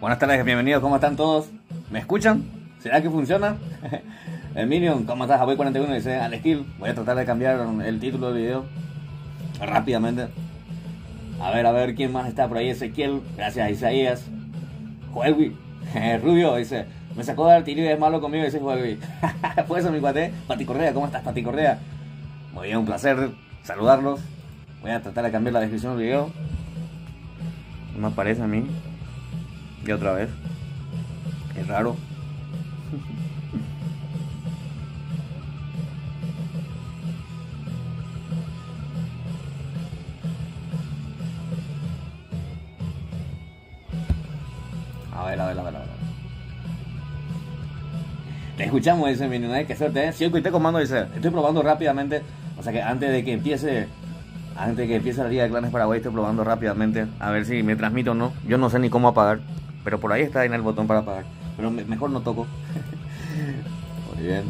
Buenas tardes, bienvenidos, ¿cómo están todos? ¿Me escuchan? ¿Será que funciona? El Minion, ¿cómo estás? Aboy41 dice al skill. Voy a tratar de cambiar el título del video rápidamente. A ver, ¿quién más está por ahí? Ezequiel, gracias Isaías. Juelwi, Rubio dice, me sacó de artillería y es malo conmigo, dice Juelwi. Fue eso mi cuate. Pati Correa, ¿cómo estás, Pati Correa? Muy bien, un placer saludarlos. Voy a tratar de cambiar la descripción del video. No me aparece a mí. Y otra vez. Qué raro. A ver. Te escuchamos, dice Minion, qué suerte, ¿eh? Sí, el comando dice, estoy probando rápidamente. O sea que antes de que empiece la Liga de Clanes Paraguay, estoy probando rápidamente. A ver si me transmito o no. Yo no sé ni cómo apagar. Pero por ahí está en el botón para apagar. Pero mejor no toco. Muy bien.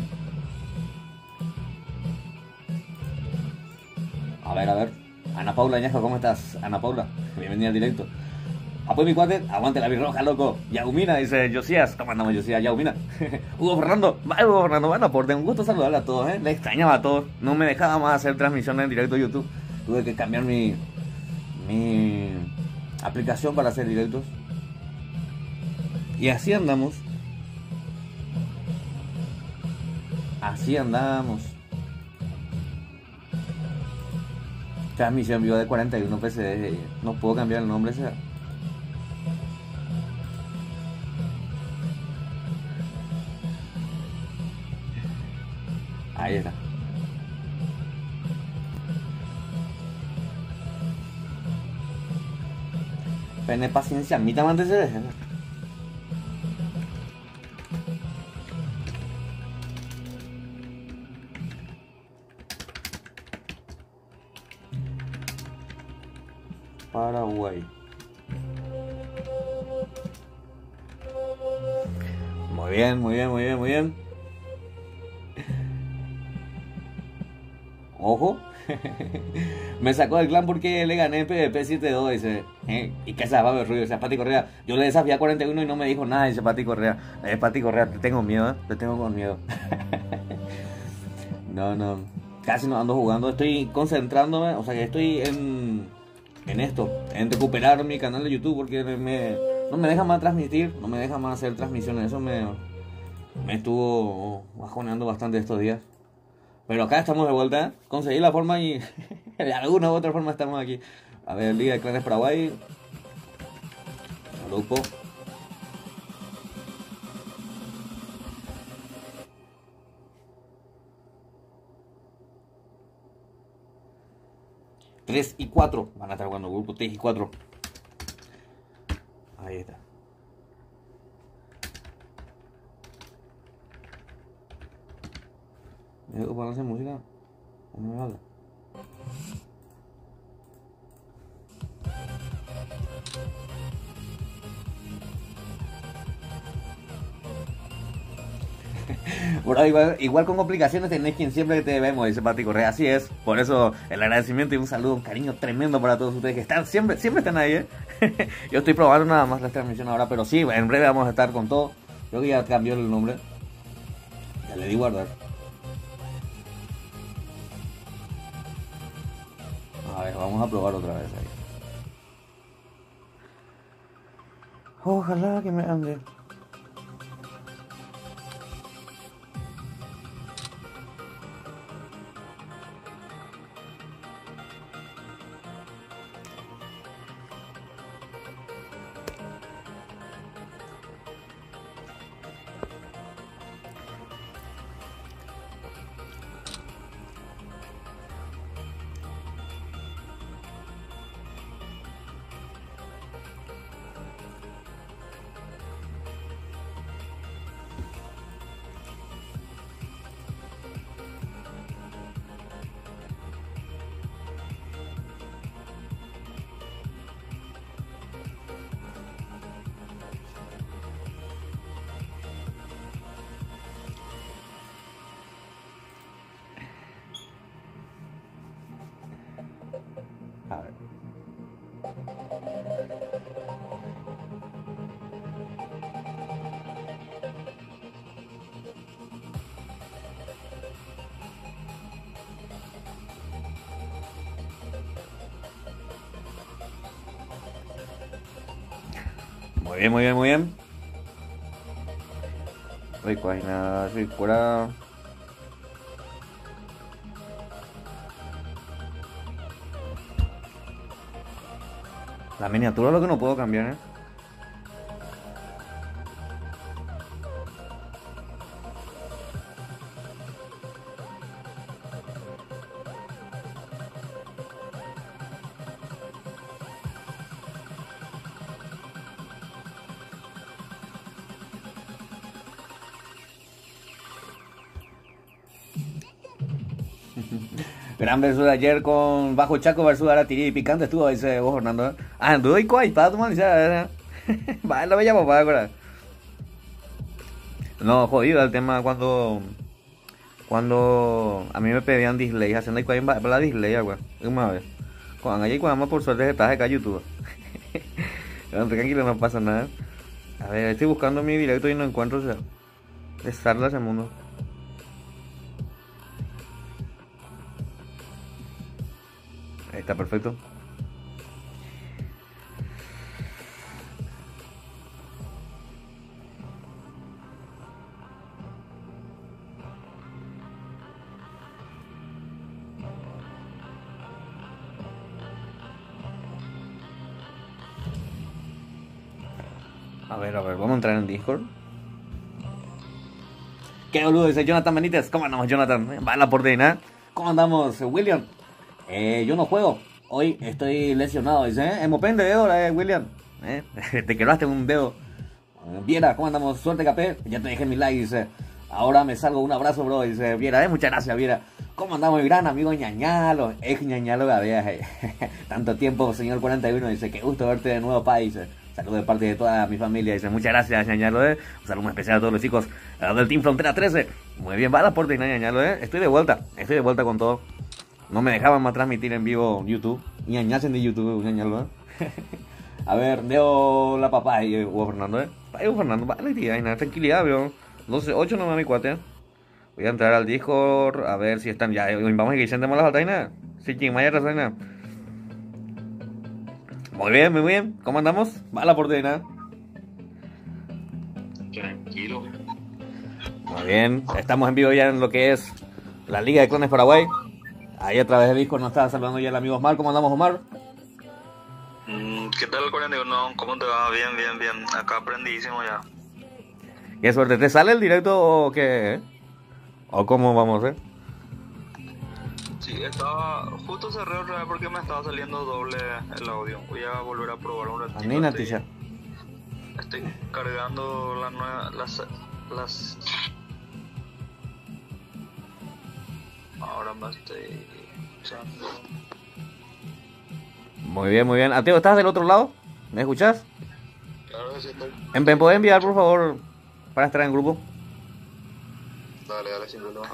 A ver. Ana Paula Añasco, ¿cómo estás? Ana Paula, bienvenida al directo. Apoyo mi cuate, aguante la birroja, loco. Yaumina, dice Josías. ¿Cómo andamos, Josías? Yaumina. Hugo Fernando, bueno, aporte. Un gusto saludarle a todos, ¿eh? Le extrañaba a todos. No me dejaba más hacer transmisiones en directo de YouTube. Tuve que cambiar mi aplicación para hacer directos. Y así andamos. Transmisión vivo de 41 PC. No puedo cambiar el nombre ese. Ahí está. Pene paciencia, mitad antes de Paraguay. Muy bien. Ojo. Me sacó del clan porque le gané en PvP 7-2, dice. Y que se va a ver ruido, dice Pati Correa. Yo le desafié a 41 y no me dijo nada, dice Pati Correa. Pati Correa, te tengo miedo, te tengo con miedo. No. Casi no ando jugando, estoy concentrándome, o sea que estoy en esto, en recuperar mi canal de YouTube porque no me deja más transmitir, no me deja más hacer transmisiones, eso me estuvo bajoneando bastante estos días. Pero acá estamos de vuelta, conseguí la forma y de alguna u otra forma estamos aquí. A ver, Liga de Clanes Paraguay. Grupo. Tres y 4 van a estar jugando grupo 3 y 4. Ahí está. ¿Me dejo ponerse música? No me habla. Bueno, igual con complicaciones tenés quien siempre te vemos, dice Pati Correa. Así es, por eso el agradecimiento y un saludo, un cariño tremendo para todos ustedes que están siempre están ahí, ¿eh? Yo estoy probando nada más la transmisión ahora, pero sí, en breve vamos a estar con todo. Creo que ya cambió el nombre. Ya le di guardar. A ver, vamos a probar otra vez ahí. Ojalá que me ande. Muy bien, muy bien, muy bien. Rico, hay nada, fuera. La miniatura es lo que no puedo cambiar, Gran versus de ayer con Bajo Chaco versus Aratiri y Picante estuvo, dice vos, Fernando. Ah, anduvo y cuál, para tomar, ya. Va, lo veíamos para ahora. No, jodido el tema cuando a mí me pedían disley, haciendo igual para la disley, agua. Una vez. Cuando allí cuando por suerte estás acá YouTube. Tranquilo, no pasa nada. A ver, estoy buscando mi directo y no encuentro, o sea, es Sarlas el mundo. Ahí está, perfecto. A ver, vamos a entrar en Discord. ¿Qué boludo? Dice Jonathan Benítez. ¿Cómo andamos, Jonathan? Va la portería. ¿Cómo andamos, William? Yo no juego. Hoy estoy lesionado. Dice, Mopen de dedo, William. Te quebraste un dedo. Viera, ¿cómo andamos? Suerte, Capé. Ya te dejé mi like, dice. Ahora me salgo, un abrazo, bro. Dice, Viera, muchas gracias, Viera. ¿Cómo andamos, mi gran amigo Ñañalo? Ex Ñañalo Gabeas. Tanto tiempo, señor 41. Dice, qué gusto verte de nuevo, país. Saludos de parte de toda mi familia. Dice, muchas gracias, Ñañalo. Un saludo muy especial a todos los chicos del Team Frontera 13. Muy bien, va la puerta y Ñañalo. Estoy de vuelta con todo. No me dejaban más transmitir en vivo YouTube. Ñañacen de YouTube, Ñañalo. A ver, veo la papá y Hugo Fernando, Hugo Fernando, vale, tía, tranquilidad, veo. 12-8 nomás, mi cuate. Voy a entrar al Discord a ver si están ya. Vamos a que dicen de malas batainas. Sí, quien vaya a Muy bien, muy bien. ¿Cómo andamos? Va la portería. Tranquilo. Muy bien. Estamos en vivo ya en lo que es la Liga de Clones Paraguay. Ahí a través de Discord nos está saludando ya el amigo Omar. ¿Cómo andamos, Omar? ¿Qué tal, 41? ¿Cómo te va? Bien, bien, bien. Acá aprendidísimo ya. ¿Qué suerte? ¿Te sale el directo o qué? ¿O cómo vamos, Sí, justo cerré otra vez porque me estaba saliendo doble el audio. Voy a volver a probar un ratito. Anina, tía. Estoy cargando las... Ahora me estoy echando. Muy bien, muy bien. Ateo, ¿estás del otro lado? ¿Me escuchás? Claro que sí estoy. ¿Me podés enviar, por favor, para estar en grupo? Dale, sin problema.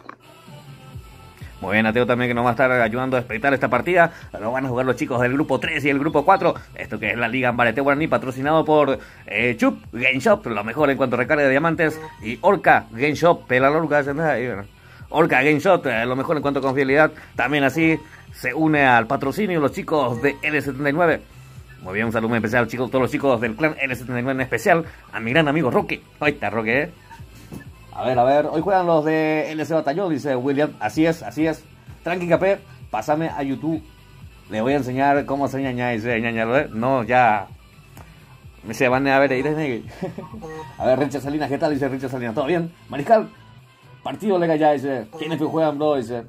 Muy bien, Ateo también, que nos va a estar ayudando a espectar esta partida. Lo van a jugar los chicos del grupo 3 y el grupo 4. Esto que es la Liga Ambarete Guaraní, patrocinado por Chup Game Shop, lo mejor en cuanto a recarga de diamantes. Y Orca Game Shop, pela la Orca, Orca Game Shop, lo mejor en cuanto a confiabilidad. También así se une al patrocinio los chicos de L79. Muy bien, un saludo muy especial, chicos, todos los chicos del clan L79, en especial a mi gran amigo Roque. Ahí está Roque, A ver, hoy juegan los de LC Batallón, dice William. Así es. Tranqui, Capé, pásame a YouTube. Le voy a enseñar cómo se ñaña, dice ñañalo, No, ya. Se van a ver ahí. A ver, Richard Salinas, ¿qué tal? Dice Richard Salinas. ¿Todo bien? Mariscal, partido lega ya, dice. ¿Quiénes que juegan, bro? Dice.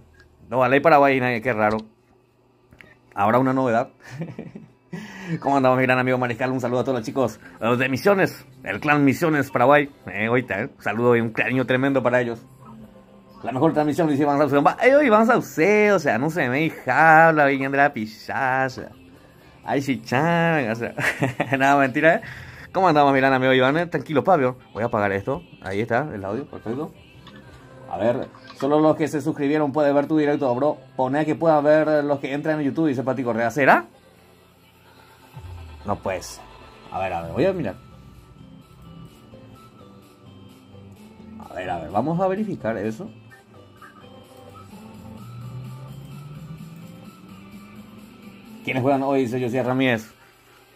No, a ley Paraguay, qué raro. Ahora una novedad. ¿Cómo andamos, mi gran amigo Mariscal? Un saludo a todos los chicos de Misiones, el clan Misiones Paraguay. Ahorita, un saludo y un cariño tremendo para ellos. La mejor transmisión, dice Iván Sauce. Hoy Iván Sauce, o sea, no se me deja habla bien de la pichaza. Ay, chichan, o sea, nada, mentira, ¿Cómo andamos, mi gran amigo Iván? Tranquilo, Pablo. Voy a apagar esto. Ahí está, el audio, perfecto. A ver, solo los que se suscribieron pueden ver tu directo, bro. Poné que puedan ver los que entran en YouTube, dice Pati Correa. ¿Será? No pues. A ver, voy a mirar. A ver, vamos a verificar eso. ¿Quiénes juegan hoy? Dice José Ramírez.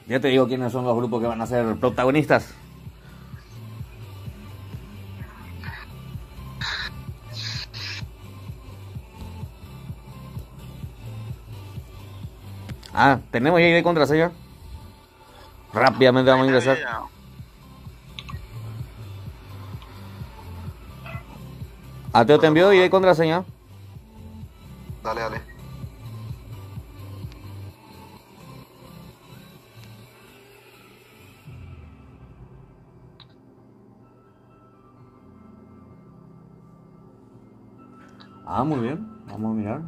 Ya te digo quiénes son los grupos que van a ser protagonistas. Ah, tenemos ya ID y contraseña. Rápidamente vamos a ingresar. Ateo te envió ID y contraseña. Dale, dale. Ah, muy bien. Vamos a mirar.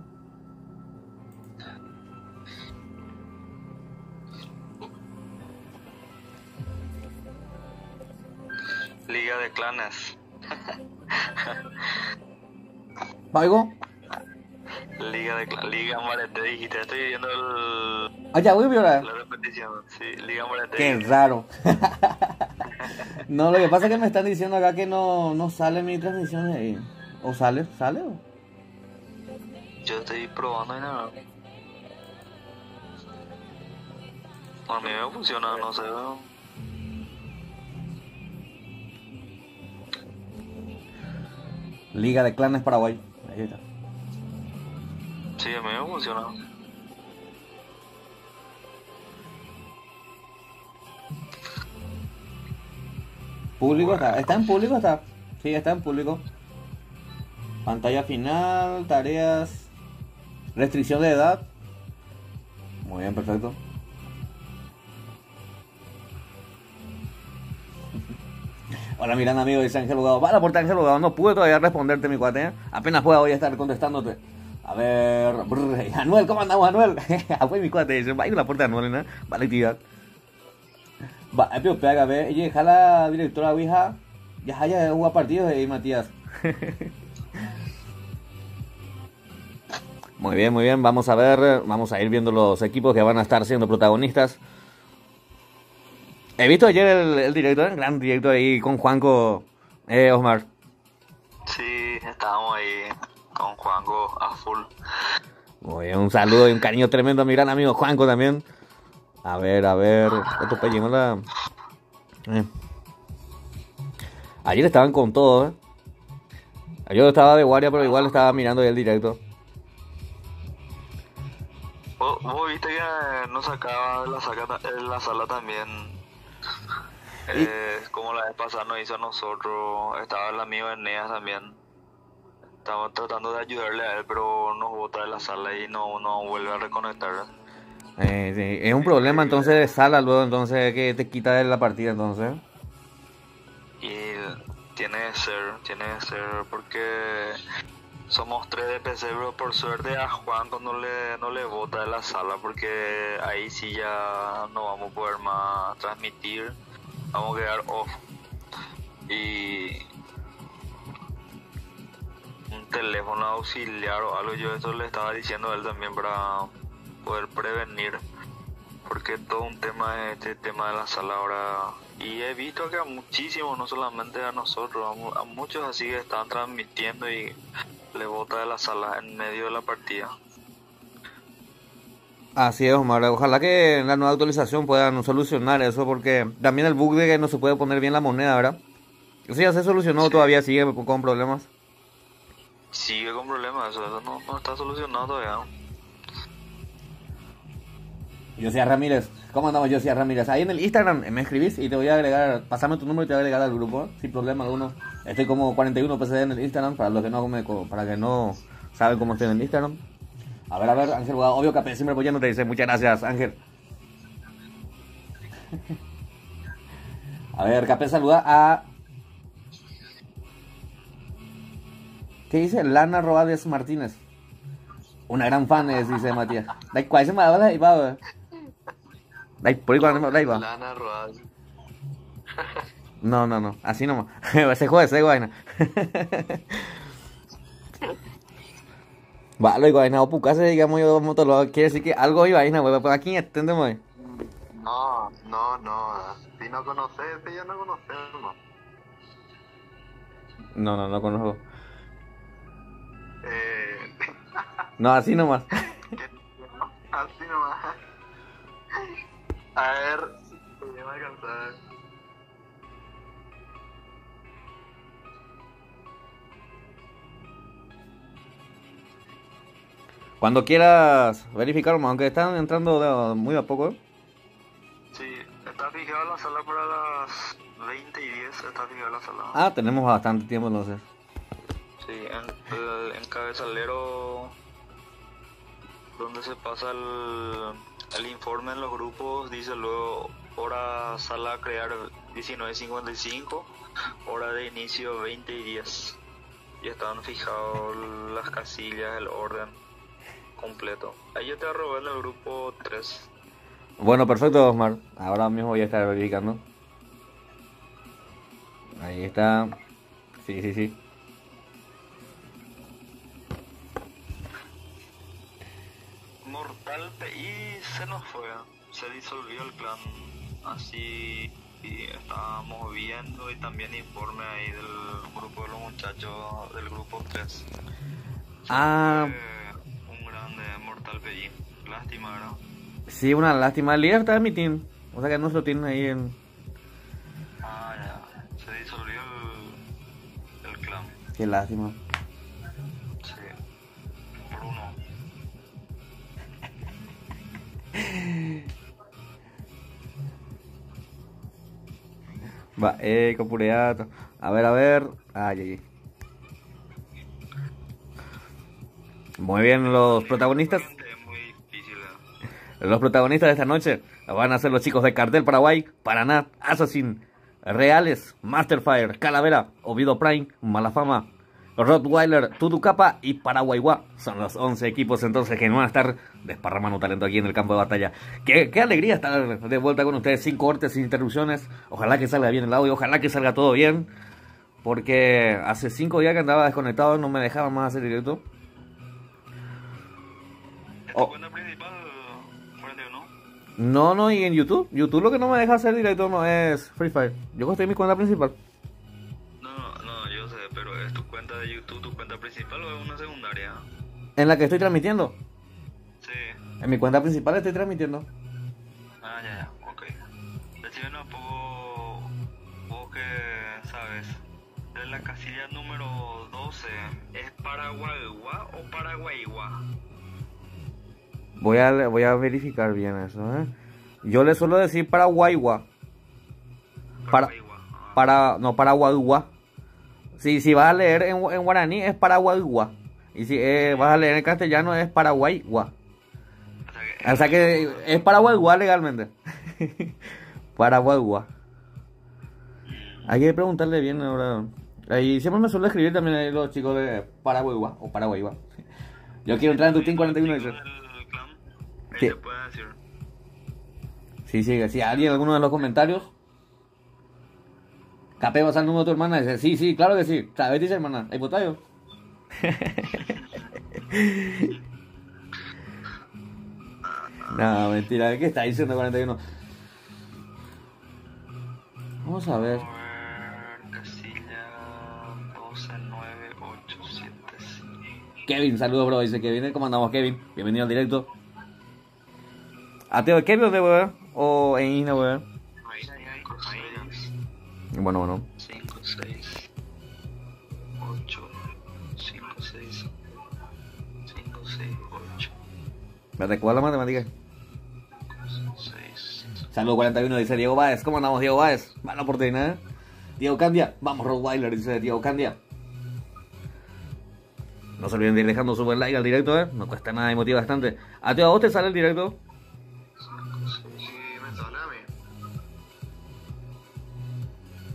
Liga de clanes. ¿Algo? Liga Marete, dijiste. Estoy viendo Ah, ya voy a violar. la repetición. Sí, Liga Marete. Qué raro. No, lo que pasa es que me están diciendo acá que no sale mi transmisión ahí. ¿O sale? ¿Sale o? Yo estoy probando y nada. A mí me funciona, no sé. Liga de Clanes Paraguay. Ahí está. Sí, a mí me funciona. ¿Público está? ¿Está en público? Está. Sí, está en público. Pantalla final, tareas, restricción de edad. Muy bien, perfecto. Hola, Miranda, amigo, dice Ángel Lugado. Va la puerta, Ángel Lugado. No pude todavía responderte, mi cuate, ¿eh? Apenas pueda voy a estar contestándote. A ver, Anuel, ¿cómo andamos, Anuel? Fue mi cuate, dice, va a ir la puerta de Anuel, ¿no? Vale, actividad. Va, pero pega, ve, y deja la directora Ouija. Ya juega partidos ahí, Matías. Muy bien, muy bien. Vamos a ver, vamos a ir viendo los equipos que van a estar siendo protagonistas. He visto ayer el directo, el gran directo ahí con Juanco, Osmar. Sí, estábamos ahí con Juanco a full. Muy bien, un saludo y un cariño tremendo a mi gran amigo Juanco también. A ver, esto pues llegó la... Ayer estaban con todo, ¿eh? Yo estaba de guardia, pero igual estaba mirando ahí el directo. ¿Vos viste que nos sacaba de la sala también? Como la vez pasada nos hizo a nosotros, estaba el amigo de Eneas también. Estamos tratando de ayudarle a él, pero nos bota de la sala y no vuelve a reconectar. Sí, es un problema entonces de sala luego, entonces que te quita de la partida entonces. Y tiene que ser porque somos 3 de PC, pero por suerte a Juan no le bota de la sala, porque ahí sí ya no vamos a poder más transmitir, vamos a quedar off. Y un teléfono auxiliar o algo, yo eso le estaba diciendo a él también para poder prevenir, porque todo un tema es este tema de la sala ahora. Y he visto que a muchísimos, no solamente a nosotros, a muchos así que están transmitiendo y le bota de la sala en medio de la partida. Así es, Omar. Ojalá que en la nueva actualización puedan solucionar eso, porque también el bug de que no se puede poner bien la moneda, ¿verdad? Eso ya se solucionó, Sí. todavía sigue con problemas. Sigue con problemas, eso no está solucionado todavía. José Ramírez, ¿cómo andamos, José Ramírez? Ahí en el Instagram me escribís y te voy a agregar, pasame tu número y te voy a agregar al grupo, sin problema alguno. Estoy como 41 PCD en el Instagram, para los que para que no saben cómo estoy en el Instagram. A ver, Ángel Bogado, obvio que siempre apoyándote, dice, muchas gracias, Ángel. A ver, Capé saluda a... ¿Qué dice? Lana Rodríguez Martínez. Una gran fan, dice Matías. ¿Cuál se me habla ahí, va? Por ahí cuando ahí va. Lana Rodríguez. No, así nomás. Se juega esa vaina. Vale, y vaina, o pucase, digamos yo, motolo, quiere decir que algo hay vaina, güey, pues aquí entendemos. No. Si no conoces, si ya no conoces, no. No conozco. Eh, No, así nomás. así nomás. A ver si me va a alcanzar. Cuando quieras verificar, aunque están entrando muy a poco. Sí, está fijada la sala para las 20:10, está fijada la sala. Ah, tenemos bastante tiempo entonces. Sí, en el encabezalero donde se pasa el informe en los grupos, dice luego hora sala a crear 19:55, hora de inicio 20:10. Y están fijados las casillas, el orden completo. Ahí yo te arrobé en el grupo 3. Bueno, perfecto, Osmar. Ahora mismo voy a estar verificando. Ahí está. Sí, sí, sí. Mortal PI se nos fue, se disolvió el clan, así y estábamos viendo y también informe ahí del grupo de los muchachos del grupo 3. Ah, Fue un grande Mortal PI, lástima, ¿verdad? sí, una lástima. El líder está en mi team. O sea que nuestro team ahí en... Ah, ya, se disolvió el clan, Qué lástima. sí, por uno. Va, copureato. A ver, a ver. Ay, ay, ay. Muy bien, los protagonistas. Es muy difícil, Los protagonistas de esta noche van a ser los chicos de Cartel Paraguay, Paraná, Assassin, Reales, Masterfire, Calavera, Oviedo Prime, Malafama, Rottweiler, Tutucapa y Paraguayguá. Son los 11 equipos entonces que van a estar desparramando talento aquí en el campo de batalla. Qué alegría estar de vuelta con ustedes, sin cortes, sin interrupciones. Ojalá que salga bien el audio, ojalá que salga todo bien. Porque hace 5 días que andaba desconectado, no me dejaba más hacer directo. ¿Es tu cuenta principal, 41? No, no, y en YouTube. YouTube lo que no me deja hacer directo no es Free Fire. Yo estoy en mi cuenta principal. No, yo sé, pero ¿es tu cuenta de YouTube tu cuenta principal o es una secundaria? En la que estoy transmitiendo. Sí. En mi cuenta principal estoy transmitiendo. Ah, ya, ok. Decime un poco, vos que sabes, de la casilla número 12, ¿es Paraguayguá o Paraguayguá? Voy a verificar bien eso, ¿eh? Yo le suelo decir Paraguayguá. No, Paraguayguá. Si vas a leer en guaraní es Paraguayguá. Y si vas a leer en castellano es Paraguayguá. O sea que es Paraguayguá legalmente. Paraguayguá. Hay que preguntarle bien ahora. Ahí siempre me suele escribir también ahí los chicos de Paraguayguá o Paraguayguá. Yo quiero entrar en tu Team 41 dice. Sí. Te pueden decir. Sí, si alguien, alguno de los comentarios. Capé, vas al número de tu hermana. Dice, sí, claro que sí. ¿Sabes, dice hermana? ¿Hay botallo? No, mentira. ¿Qué está diciendo 41? Vamos a ver. Casilla 129875. Kevin, saludos, bro. Dice Kevin. ¿Cómo andamos, Kevin? Bienvenido al directo. ¿Ateo de Kevin dónde voy a ver? ¿O en Isna voy a ver? Bueno. 5, 6, 8, 5, 6, 5, 6, 8. ¿Me recuerda la matemática? 6. Saludos 41, dice Diego Báez. ¿Cómo andamos, Diego Báez? Mala oportunidad. Diego Candia. Vamos, Rottweiler, dice Diego Candia. No se olviden de ir dejando su buen like al directo, ¿eh? No cuesta nada y motiva bastante. Ateo, ¿a vos te sale el directo? Sí, me sale a mí.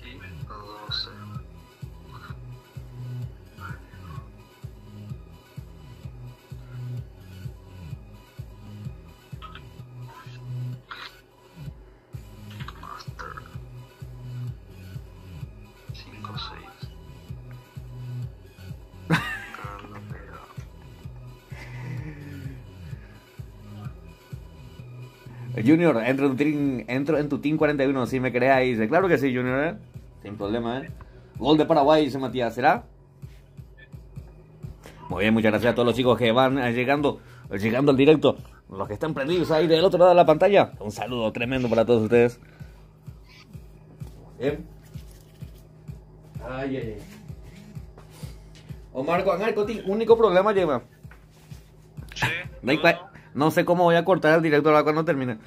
Y 12. Master. 5, 6. Junior, entro en tu Team 41, si me crees ahí. Dice, claro que sí, Junior, ¿eh? Sin problema, ¿eh? Gol de Paraguay, dice Matías, ¿será? Muy bien, muchas gracias a todos los chicos que van llegando al directo. los que están prendidos ahí del otro lado de la pantalla, un saludo tremendo para todos ustedes. Bien. Ay, ay, ay. Omar Guanarcoti, único problema lleva. Sí. No sé cómo voy a cortar el directo ahora cuando termine.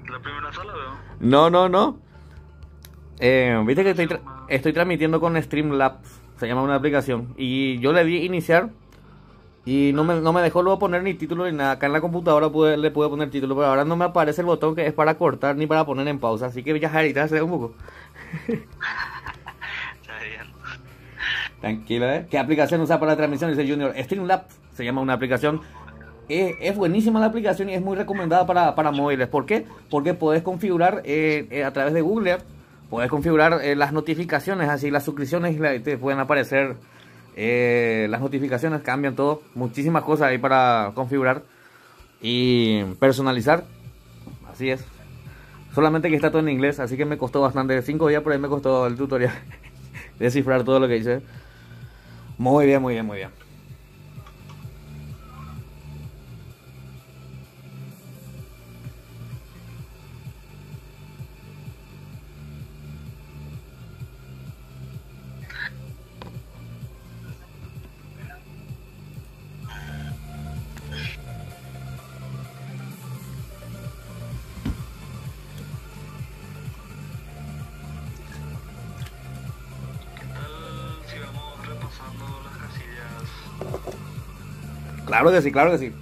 La primera sala veo. No. Viste que estoy transmitiendo con Streamlabs, se llama una aplicación. Y yo le di iniciar y no me dejó luego poner ni título ni nada. Acá en la computadora le pude poner título, pero ahora no me aparece el botón que es para cortar ni para poner en pausa. Así que ya ahorita se un poco. Está bien. Tranquilo, ¿eh? ¿Qué aplicación usa para la transmisión? Dice Junior. Streamlabs se llama una aplicación. Es buenísima la aplicación y es muy recomendada para móviles. ¿Por qué? Porque podés configurar a través de Google, podés configurar las notificaciones, así las suscripciones te pueden aparecer. Las notificaciones cambian todo. Muchísimas cosas ahí para configurar y personalizar. Así es. Solamente que está todo en inglés, así que me costó bastante. 5 días por ahí me costó el tutorial. Descifrar todo lo que hice. Muy bien. ¿Qué tal si vamos repasando las casillas? Claro que sí.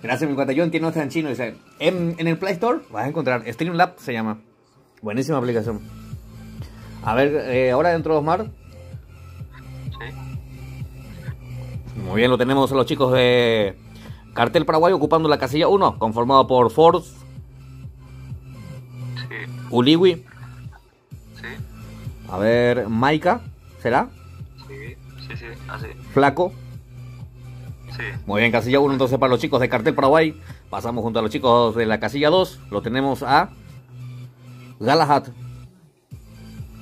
Gracias, mi cuate. Yo entiendo hasta en chino. Dice, en el Play Store vas a encontrar Streamlabs, se llama. Buenísima aplicación. A ver, ahora dentro de Osmar. Sí. Muy bien, lo tenemos a los chicos de Cartel Paraguay ocupando la casilla 1, conformado por Force, Sí. Uliwi, Sí. a ver, Maika, ¿será? Sí. Así. Flaco. Sí. Muy bien, casilla 1 entonces para los chicos de Cartel Paraguay. Pasamos junto a los chicos de la casilla 2. Lo tenemos a Galahad,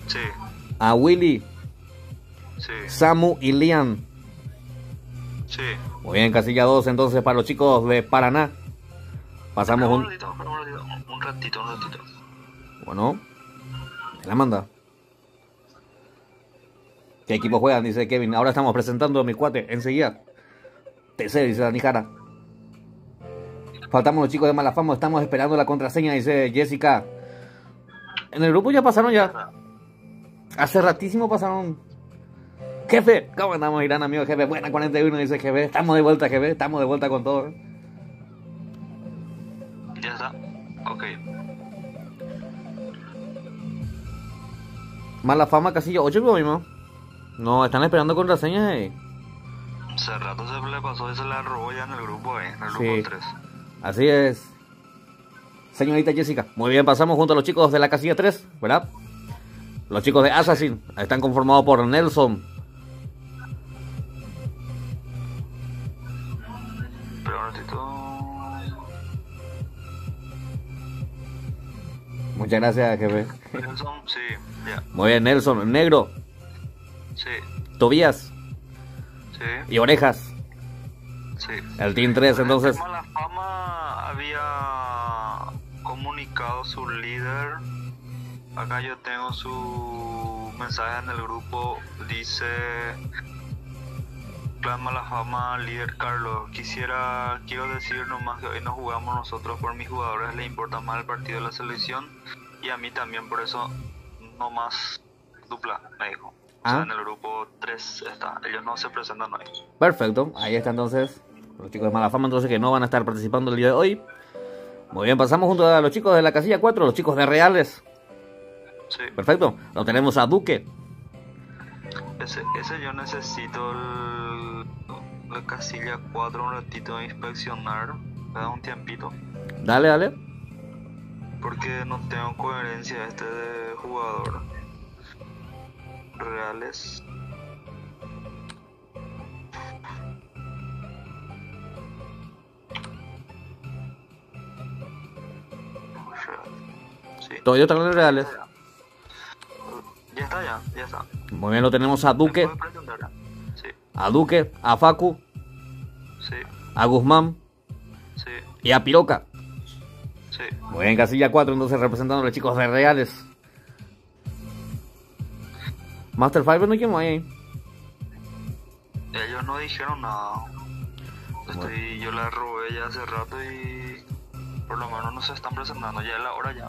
Sí. a Willy, Sí. Samu y Lian. Sí. Muy bien, casilla 2 entonces para los chicos de Paraná. Pasamos Un ratito. Bueno, te la manda. ¿Qué equipo juegan? Dice Kevin. Ahora estamos presentando a mi cuate. Enseguida. TC, dice Dani Jara. Faltamos los chicos de Mala Fama. Estamos esperando la contraseña, dice Jessica. En el grupo ya pasaron ya. Hace ratísimo pasaron. Jefe, ¿cómo andamos, Irán, amigo jefe? Buena 41, dice jefe. Estamos de vuelta, jefe. Estamos de vuelta con todo. Ya está. Ok. Mala Fama, casilla 8, lo mismo. No, están esperando contraseñas. Hace rato se le pasó y se la robó ya en el grupo, en el Sí. grupo 3. Así es. Señorita Jessica. Muy bien, pasamos junto a los chicos de la casilla 3, ¿verdad? Los chicos de Assassin están conformados por Nelson, Pero un ratito. muchas gracias, jefe. Nelson, sí, ya. Muy bien, Nelson, Negro, Sí, Tobías sí, y Orejas. sí. El Team 3, entonces. Mala Fama había comunicado su líder. Acá yo tengo su mensaje en el grupo. Dice: Clan Mala Fama, líder Carlos. Quiero decir nomás que hoy no jugamos nosotros por mis jugadores. Le importa más el partido de la selección. Y a mí también, por eso nomás dupla, me dijo. O sea, en el grupo 3 está. Ellos no se presentan hoy. Perfecto, ahí está entonces. Los chicos de Mala Fama, entonces, que no van a estar participando el día de hoy. Muy bien, pasamos junto a los chicos de la casilla 4, los chicos de Reales. Sí. Perfecto, lo tenemos a Duque. Ese yo necesito la casilla 4 un ratito de inspeccionar. Me da un tiempito. Dale. Porque no tengo coherencia de jugador. Reales. Sí. Todos ellos están en Reales. Ya está. Muy bien, lo tenemos a Duque. ¿Me puede preguntar? Sí, A Duque, a Facu, sí, a Guzmán sí, y a Piroca. sí. Muy bien, casilla 4, entonces representando a los chicos de Reales. Master 5, ¿no? ¿Quién más hay ahí? Ellos no dijeron nada. Yo la robé ya hace rato y por lo menos no se están presentando. Ya es la hora ya.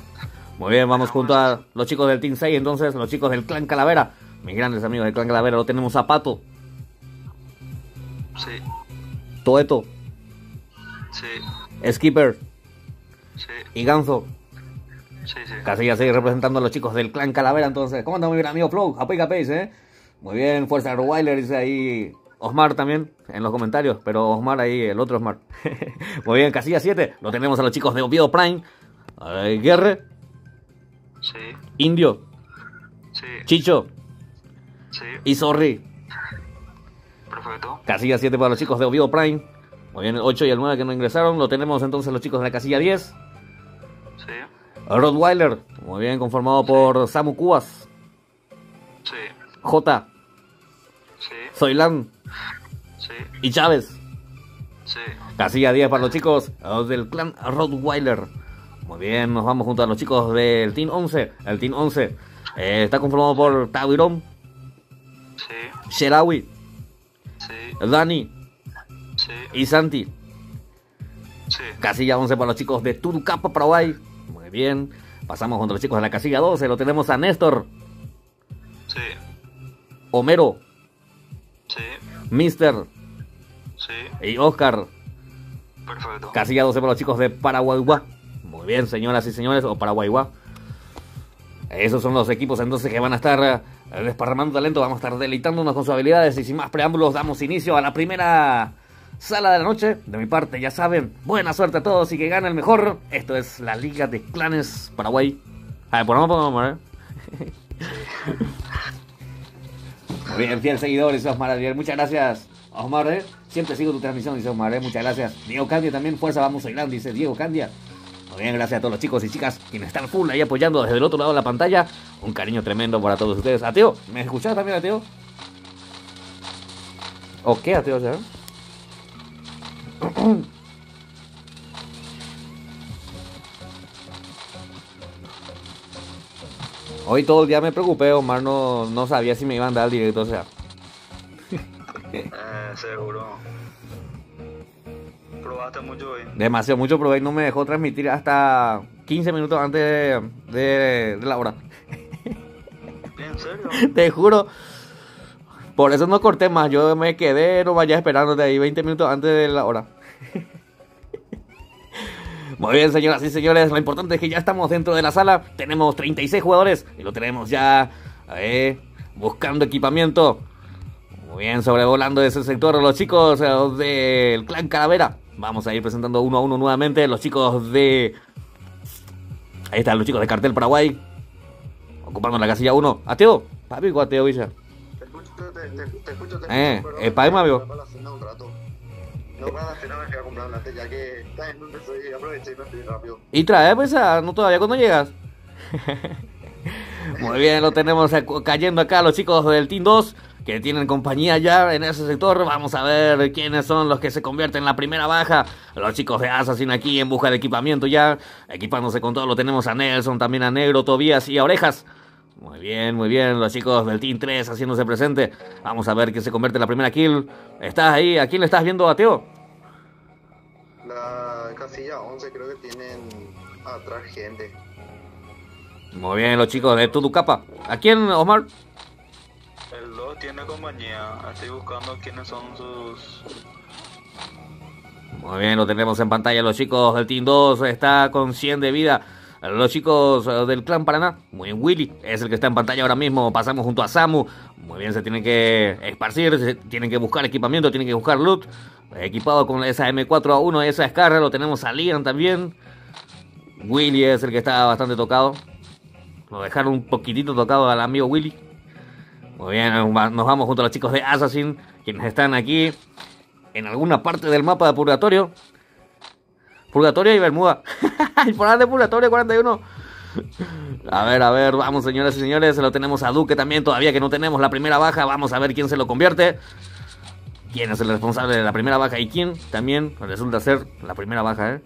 Muy bien, vamos junto a los chicos del Team 6, entonces los chicos del Clan Calavera. Mis grandes amigos del Clan Calavera, lo tenemos a Pato, Sí, Toeto, sí, Skipper sí, y Ganso. sí, sí. Casilla 6 representando a los chicos del Clan Calavera, entonces. ¿Cómo anda mi gran amigo Flow? Apoy Capéis, Muy bien, Fuerza Rottweiler, dice ahí Osmar también en los comentarios, pero Osmar ahí, el otro Osmar. Muy bien, casilla 7, lo tenemos a los chicos de Oviedo Prime. Guerre, Sí, Indio, sí, Chicho sí. y Zorri. Perfecto. Casilla 7 para los chicos de Oviedo Prime. Muy bien, el 8 y el 9 que no ingresaron. Lo tenemos entonces los chicos de la casilla 10. Sí, Rottweiler, muy bien, conformado por Samu Cubas, sí, J, sí, Zoilán sí, y Chávez. sí. Casilla 10 para los chicos del clan Rottweiler. Muy bien, nos vamos junto a los chicos del Team 11. El Team 11 está conformado por Tawirón, Sí, Sherawi, sí, Dani sí, y Santi. sí, Casilla 11 para los chicos de Turucapa, Paraguay. Muy bien, pasamos junto a los chicos de la casilla 12. Lo tenemos a Néstor, sí, Homero, sí, Mister sí. y Oscar. Perfecto. Casilla 12 para los chicos de Paraguayguá. Muy bien, señoras y señores, o Paraguayguá. Esos son los equipos entonces que van a estar desparramando talento. Vamos a estar deleitándonos con sus habilidades. Y sin más preámbulos, damos inicio a la primera sala de la noche. De mi parte, ya saben, buena suerte a todos y que gane el mejor. Esto es la Liga de Clanes Paraguay. A ver, por no podemos, Muy bien, fiel seguidor, dice Osmar Adriel. Muchas gracias, Osmar, Siempre sigo tu transmisión, dice Osmar, Muchas gracias. Diego Candia también, fuerza, vamos a Irán, dice Diego Candia. Muy bien, gracias a todos los chicos y chicas quienes están full ahí apoyando desde el otro lado de la pantalla. Un cariño tremendo para todos ustedes. Ateo, ¿me escuchás también, Ateo? ¿O qué, Ateo? ¿Ya? Hoy todo el día me preocupé, Omar no sabía si me iban a dar directo, o sea. Seguro. Probaste mucho hoy. Demasiado, mucho probé y no me dejó transmitir hasta 15 minutos antes de la hora. ¿En serio? Te juro. Por eso no corté más, yo me quedé no vaya esperándote ahí 20 minutos antes de la hora. Muy bien, señoras y señores, lo importante es que ya estamos dentro de la sala. Tenemos 36 jugadores y lo tenemos ya buscando equipamiento. Muy bien, sobrevolando ese sector los chicos del Clan Calavera. Vamos a ir presentando uno a uno nuevamente los chicos de... Ahí están los chicos de Cartel Paraguay, ocupando la casilla 1. Ateo, papi, Ateo, Villa. Te escucho. Papi, Mavio. No, para la cena me fui a comprar una ya que está en donde estoy, aproveché y me fui rápido. Y trae, pues, no todavía cuando llegas. Muy bien, lo tenemos cayendo acá los chicos del Team 2, que tienen compañía ya en ese sector. Vamos a ver quiénes son los que se convierten en la primera baja. Los chicos de Assassin aquí en busca de equipamiento ya, equipándose con todo. Lo tenemos a Nelson, también a Negro, Tobías y a Orejas. Muy bien, los chicos del Team 3 haciéndose presente. Vamos a ver quién se convierte en la primera kill. ¿Estás ahí? ¿A quién le estás viendo, Ateo? La casilla 11 creo que tienen atrás gente. Muy bien, los chicos de Tuducapa. ¿A quién, Omar? El 2 tiene compañía. Estoy buscando quiénes son sus... Muy bien, lo tenemos en pantalla. Los chicos del Team 2 está con 100 de vida. Los chicos del Clan Paraná, muy bien, Willy es el que está en pantalla ahora mismo. Pasamos junto a Samu. Muy bien, se tienen que esparcir, tienen que buscar equipamiento, tienen que buscar loot. Equipado con esa M4A1 y esa Scar, lo tenemos a Liam también. Willy es el que está bastante tocado. Lo dejaron un poquitito tocado al amigo Willy. Muy bien, nos vamos junto a los chicos de Assassin, quienes están aquí en alguna parte del mapa de Purgatorio. Purgatorio y Bermuda. El por de Purgatorio 41. A ver, vamos señoras y señores, lo tenemos a Duque también, todavía que no tenemos la primera baja, vamos a ver quién se lo convierte. ¿Quién es el responsable de la primera baja y quién también resulta ser la primera baja,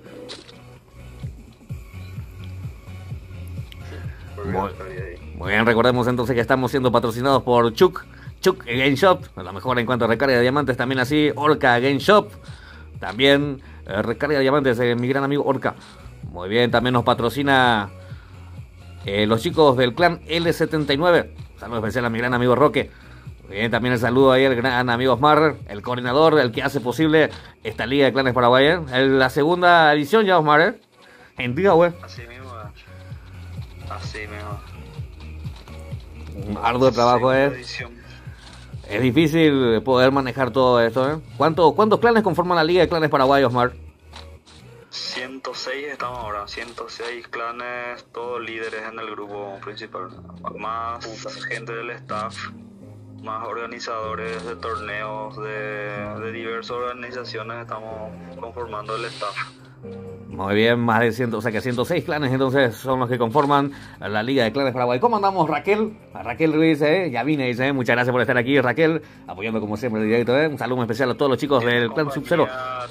Muy bien, recordemos entonces que estamos siendo patrocinados por Chuck Game Shop, la mejor en cuanto a recarga de diamantes, también así, Orca Game Shop, también recarga de diamantes, mi gran amigo Orca. Muy bien, también nos patrocina los chicos del clan L79, saludo especial a mi gran amigo Roque. Muy bien, también el saludo ahí al gran amigo Osmar, el coordinador, el que hace posible esta Liga de Clanes Paraguay, la segunda edición ya, Osmar, en día, güey. Así mismo. Así mismo. Un arduo trabajo, Es difícil poder manejar todo esto, ¿Cuántos clanes conforman la Liga de Clanes Paraguay, Osmar? 106 estamos ahora, 106 clanes, todos líderes en el grupo principal. Más gente del staff, más organizadores de torneos de diversas organizaciones estamos conformando el staff. Muy bien, más de 100, o sea que 106 clanes entonces son los que conforman la Liga de Clanes Paraguay. ¿Cómo andamos, Raquel? Raquel Ruiz, ya vine, dice, muchas gracias por estar aquí, Raquel, apoyando como siempre el directo, Un saludo especial a todos los chicos del clan Sub-Zero.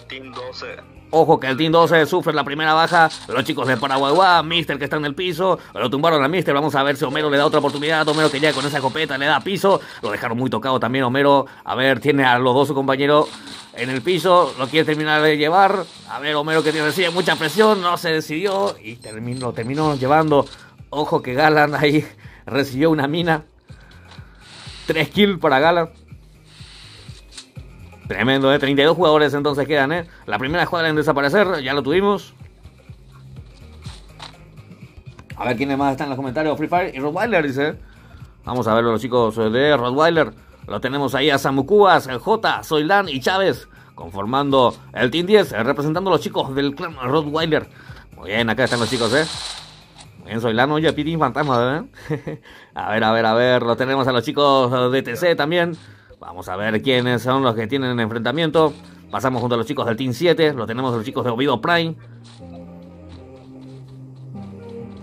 Team 12. Ojo que el Team 12 sufre la primera baja, los chicos de Paraguay, Mister que está en el piso, lo tumbaron a Mister, vamos a ver si Homero le da otra oportunidad, Homero que ya con esa escopeta le da piso, lo dejaron muy tocado también Homero, a ver, tiene a los dos su compañero en el piso, lo quiere terminar de llevar, a ver Homero que recibe mucha presión, no se decidió y lo terminó llevando. Ojo que Galan ahí recibió una mina, 3 kills para Galan. Tremendo, 32 jugadores entonces quedan, La primera escuadra en desaparecer, ya lo tuvimos. A ver quiénes más están en los comentarios. Free Fire y Rottweiler, dice. Vamos a ver los chicos de Rottweiler. Lo tenemos ahí a Samucubas, el J, Soylan y Chávez, conformando el Team 10, representando a los chicos del clan Rottweiler. Muy bien, acá están los chicos, Muy bien, Soylan, oye, Pitín Fantasma, A ver, lo tenemos a los chicos de TC también. Vamos a ver quiénes son los que tienen enfrentamiento. Pasamos junto a los chicos del Team 7. Lo tenemos a los chicos de Oviedo Prime.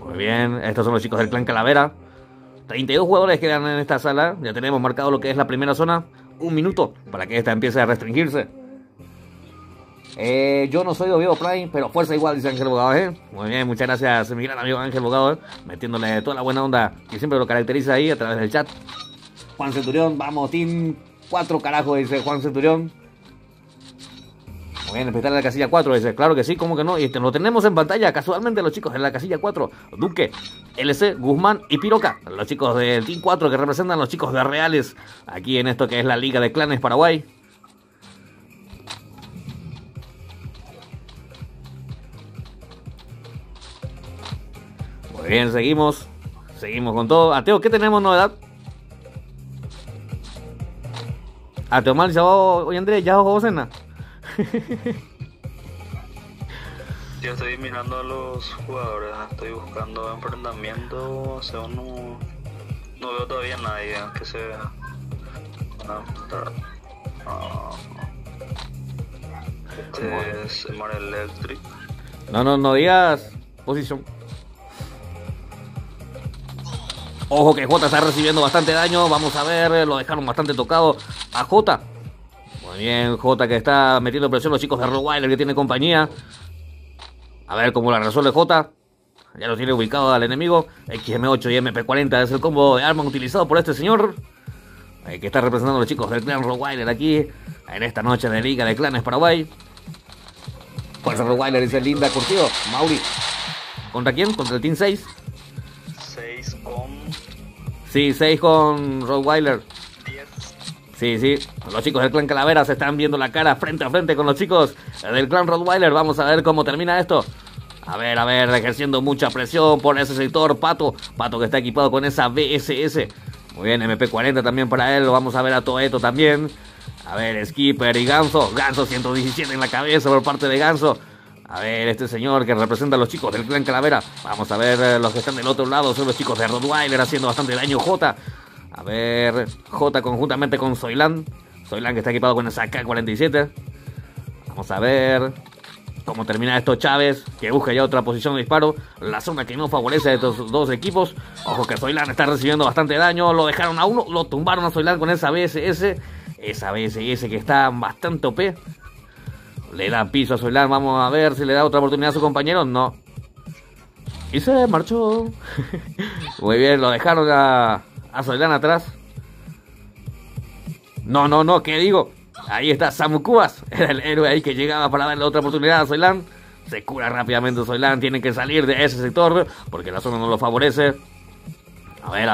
Muy bien, estos son los chicos del clan Calavera. 32 jugadores quedan en esta sala. Ya tenemos marcado lo que es la primera zona. 1 minuto para que esta empiece a restringirse. Yo no soy de Oviedo Prime, pero fuerza igual, dice Ángel Bogado, Muy bien, muchas gracias, mi gran amigo Ángel Bogado, metiéndole toda la buena onda que siempre lo caracteriza ahí a través del chat. Juan Centurión, vamos, Team 4, carajo, dice Juan Centurión. Muy bien, empezar en la casilla 4, dice, claro que sí, ¿cómo que no? Y lo tenemos en pantalla, casualmente los chicos en la casilla 4, Duque, LC, Guzmán y Piroca, los chicos del Team 4 que representan a los chicos de Reales, aquí en esto que es la Liga de Clanes Paraguay. Muy bien, seguimos con todo. Ateo, ¿qué tenemos novedad? Ateo mal, ya hoy Andrés, ya jugó cena. Yo estoy mirando a los jugadores, estoy buscando enfrentamiento, o sea, no veo todavía a nadie que se este es Mar Electric. No digas posición. Ojo que J está recibiendo bastante daño. Vamos a ver, lo dejaron bastante tocado a J. Muy bien, J que está metiendo presión los chicos de Rottweiler que tiene compañía. A ver cómo la resuelve J. Ya lo tiene ubicado al enemigo. XM8 y MP40 es el combo de arma utilizado por este señor, que está representando a los chicos del clan Rottweiler aquí en esta noche de Liga de Clanes Paraguay. Pues Rottweiler dice linda curtido. Mauri. ¿Contra quién? Contra el Team 6. 6 con... Sí, 6 con Rottweiler. 10. Sí. Los chicos del clan Calavera se están viendo la cara frente a frente con los chicos del clan Rottweiler. Vamos a ver cómo termina esto. A ver, ejerciendo mucha presión por ese sector. Pato que está equipado con esa BSS. Muy bien, MP40 también para él. Vamos a ver a Toeto también. A ver, Skipper y Ganso. Ganso 117 en la cabeza por parte de Ganso. A ver, este señor que representa a los chicos del clan Calavera. Vamos a ver los que están del otro lado. Son los chicos de Rottweiler haciendo bastante daño. J. A ver, J conjuntamente con Soylan. Soylan que está equipado con esa K-47. Vamos a ver. cómo termina esto Chávez, que busca ya otra posición de disparo. La zona que no favorece a estos dos equipos. Ojo que Soilán está recibiendo bastante daño. Lo dejaron a uno, lo tumbaron a Soilán con esa BSS. Esa BSS que está bastante OP. Le da piso a Soilán, vamos a ver si le da otra oportunidad a su compañero. No. Y se marchó. Muy bien, lo dejaron a Soilán atrás. No, ¿qué digo? Ahí está Samu Cubas, era el héroe ahí que llegaba para darle otra oportunidad a Soilán. Se cura rápidamente Soilán, tiene que salir de ese sector porque la zona no lo favorece. A ver,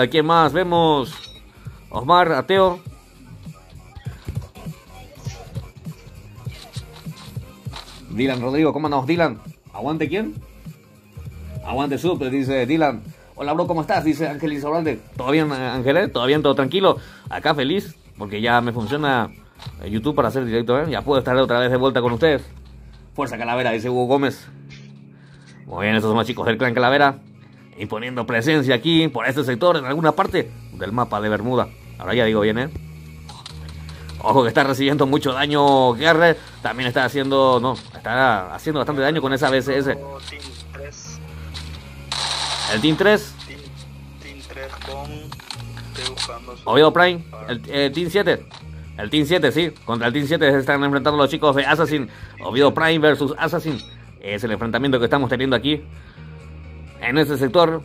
¿a quién más? Vemos Osmar, Ateo. Dylan Rodrigo, ¿cómo andamos, Dylan? ¿Aguante quién? Aguante Super, dice Dylan. Hola, bro, ¿cómo estás? Dice Ángel Izaurralde. ¿Todo bien, Ángel? ¿Todo bien? ¿Todo tranquilo? Acá feliz, porque ya me funciona YouTube para hacer directo, ¿eh? Ya puedo estar otra vez de vuelta con ustedes. Fuerza Calavera, dice Hugo Gómez. Muy bien, estos son los chicos del Clan Calavera, imponiendo presencia aquí, por este sector, en alguna parte del mapa de Bermuda. Ahora ya digo bien, ¿eh? Ojo que está recibiendo mucho daño Guerre. También está haciendo bastante daño con esa BSS. El Team 3. Team 3 con... Estoy buscando su... Oviedo Prime. El Team 7. El Team 7, sí. Contra el Team 7 se están enfrentando los chicos de Assassin. Oviedo Prime versus Assassin. Es el enfrentamiento que estamos teniendo aquí. En este sector.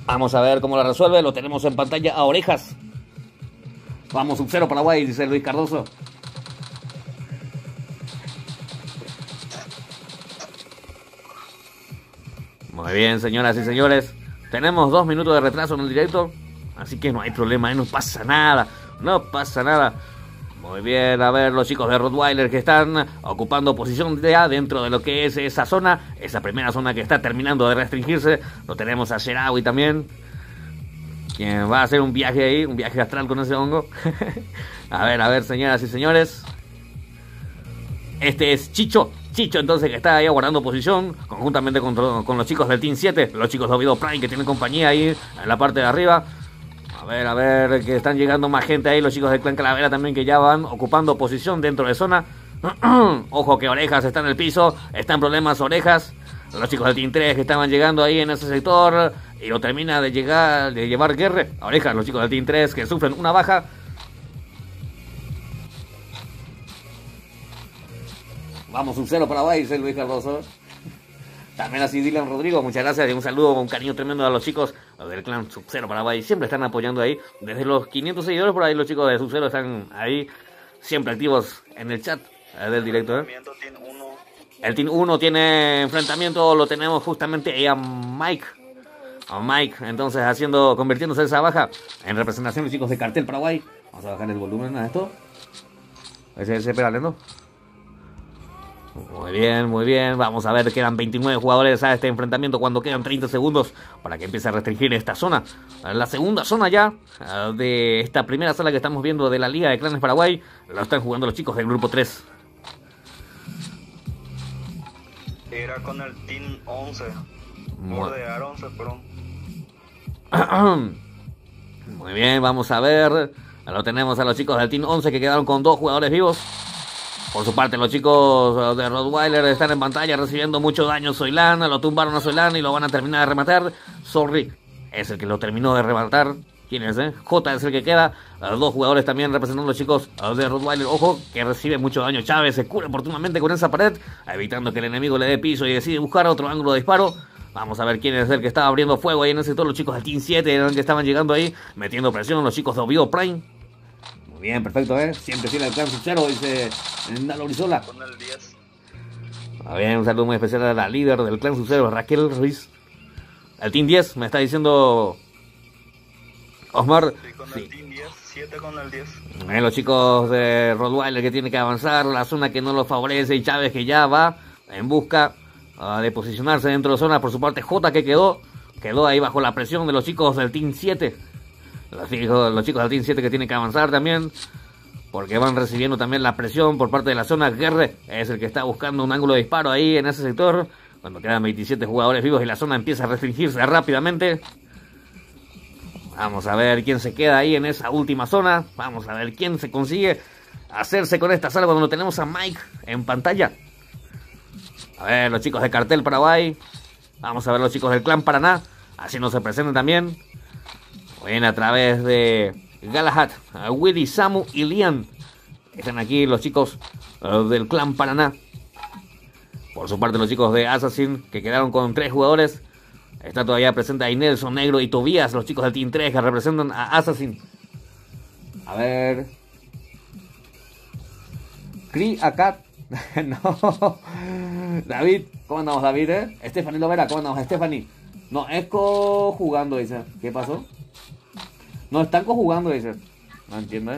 Vamos a ver cómo la resuelve. Lo tenemos en pantalla a orejas. Vamos, Sub-Zero Paraguay, dice Luis Cardoso. Muy bien, señoras y señores. Tenemos 2 minutos de retraso en el directo. Así que no hay problema, no pasa nada. No pasa nada. Muy bien, a ver, los chicos de Rottweiler que están ocupando posición ya dentro de lo que es esa zona. Esa primera zona que está terminando de restringirse. Lo tenemos a Sherawi también, quien va a hacer un viaje ahí, un viaje astral con ese hongo. A ver, señoras y señores. Este es Chicho entonces, que está ahí aguardando posición conjuntamente con los chicos del Team 7, los chicos de Oviedo Prime que tienen compañía ahí en la parte de arriba. A ver, que están llegando más gente ahí, los chicos del Clan Calavera también, que ya van ocupando posición dentro de zona. Ojo que Orejas está en el piso, está en problemas Orejas. Los chicos del Team 3 que estaban llegando ahí en ese sector y lo termina de llevar Guerre. Orejas, los chicos del Team 3 que sufren una baja. Vamos, Sub-Zero Paraguay, dice Luis Cardoso. También así Dylan Rodrigo, muchas gracias y un saludo, un cariño tremendo a los chicos del Clan Sub-Zero Paraguay. Siempre están apoyando ahí, desde los 500 seguidores por ahí los chicos de Sub-Zero están ahí, siempre activos en el chat del directo, ¿eh? El Team 1 tiene enfrentamiento, lo tenemos justamente ahí a Mike, entonces convirtiéndose esa baja en representación de los chicos de Cartel Paraguay. Vamos a bajar el volumen a esto. Ese pedaleando. Muy bien, vamos a ver, quedan 29 jugadores a este enfrentamiento cuando quedan 30 segundos para que empiece a restringir esta zona. La segunda zona ya de esta primera sala que estamos viendo de la Liga de Clanes Paraguay, lo están jugando los chicos del grupo 3. Era con el Team 11. Bordear 11, perdón. Muy bien, vamos a ver. Lo tenemos a los chicos del Team 11 que quedaron con 2 jugadores vivos. Por su parte, los chicos de Rottweiler están en pantalla recibiendo mucho daño. Soilán, lo tumbaron a Soilán y lo van a terminar de rematar. Sorry, es el que lo terminó de rematar. ¿Quién es, J es el que queda. 2 jugadores también representando a los chicos de Rottweiler. Ojo, que recibe mucho daño Chávez. Se cura oportunamente con esa pared, evitando que el enemigo le dé piso y decide buscar otro ángulo de disparo. Vamos a ver quién es el que estaba abriendo fuego ahí en ese sector. Los chicos del Team 7 eran los que estaban llegando ahí, metiendo presión. Los chicos de Oviedo Prime. Bien, perfecto, siempre tiene el Clan Sub-Zero, dice Nalo Brizola. Con el 10. Bien, un saludo muy especial a la líder del Clan Sub-Zero, Raquel Ruiz. El Team 10, me está diciendo Osmar. Sí, con el Team 10, 7 con el 10. Los chicos de Rottweiler que tienen que avanzar, la zona que no los favorece, y Chávez que ya va en busca de posicionarse dentro de zona. Por su parte, J que quedó ahí bajo la presión de los chicos del Team 7. Los chicos del Team 7 que tienen que avanzar también, porque van recibiendo también la presión por parte de la zona. Guerre es el que está buscando un ángulo de disparo ahí en ese sector, cuando quedan 27 jugadores vivos y la zona empieza a restringirse rápidamente. Vamos a ver quién se queda ahí en esa última zona. Vamos a ver quién se consigue hacerse con esta sala cuando tenemos a Mike en pantalla? A ver, los chicos de Cartel Paraguay. Vamos a ver los chicos del Clan Paraná. Así nos se presentan también. Bien, a través de Galahad, Willy, Samu y Lian. Están aquí los chicos del Clan Paraná. Por su parte, los chicos de Assassin, que quedaron con 3 jugadores. Está todavía presente ahí Nelson, Negro y Tobías, los chicos del Team 3 que representan a Assassin. A ver. Cree Acat. No. David, ¿cómo andamos, David? Stephanie Lovera, ¿cómo andamos, Stephanie? No, es jugando, dice. ¿Qué pasó? No, están jugando, dice. No entiendo,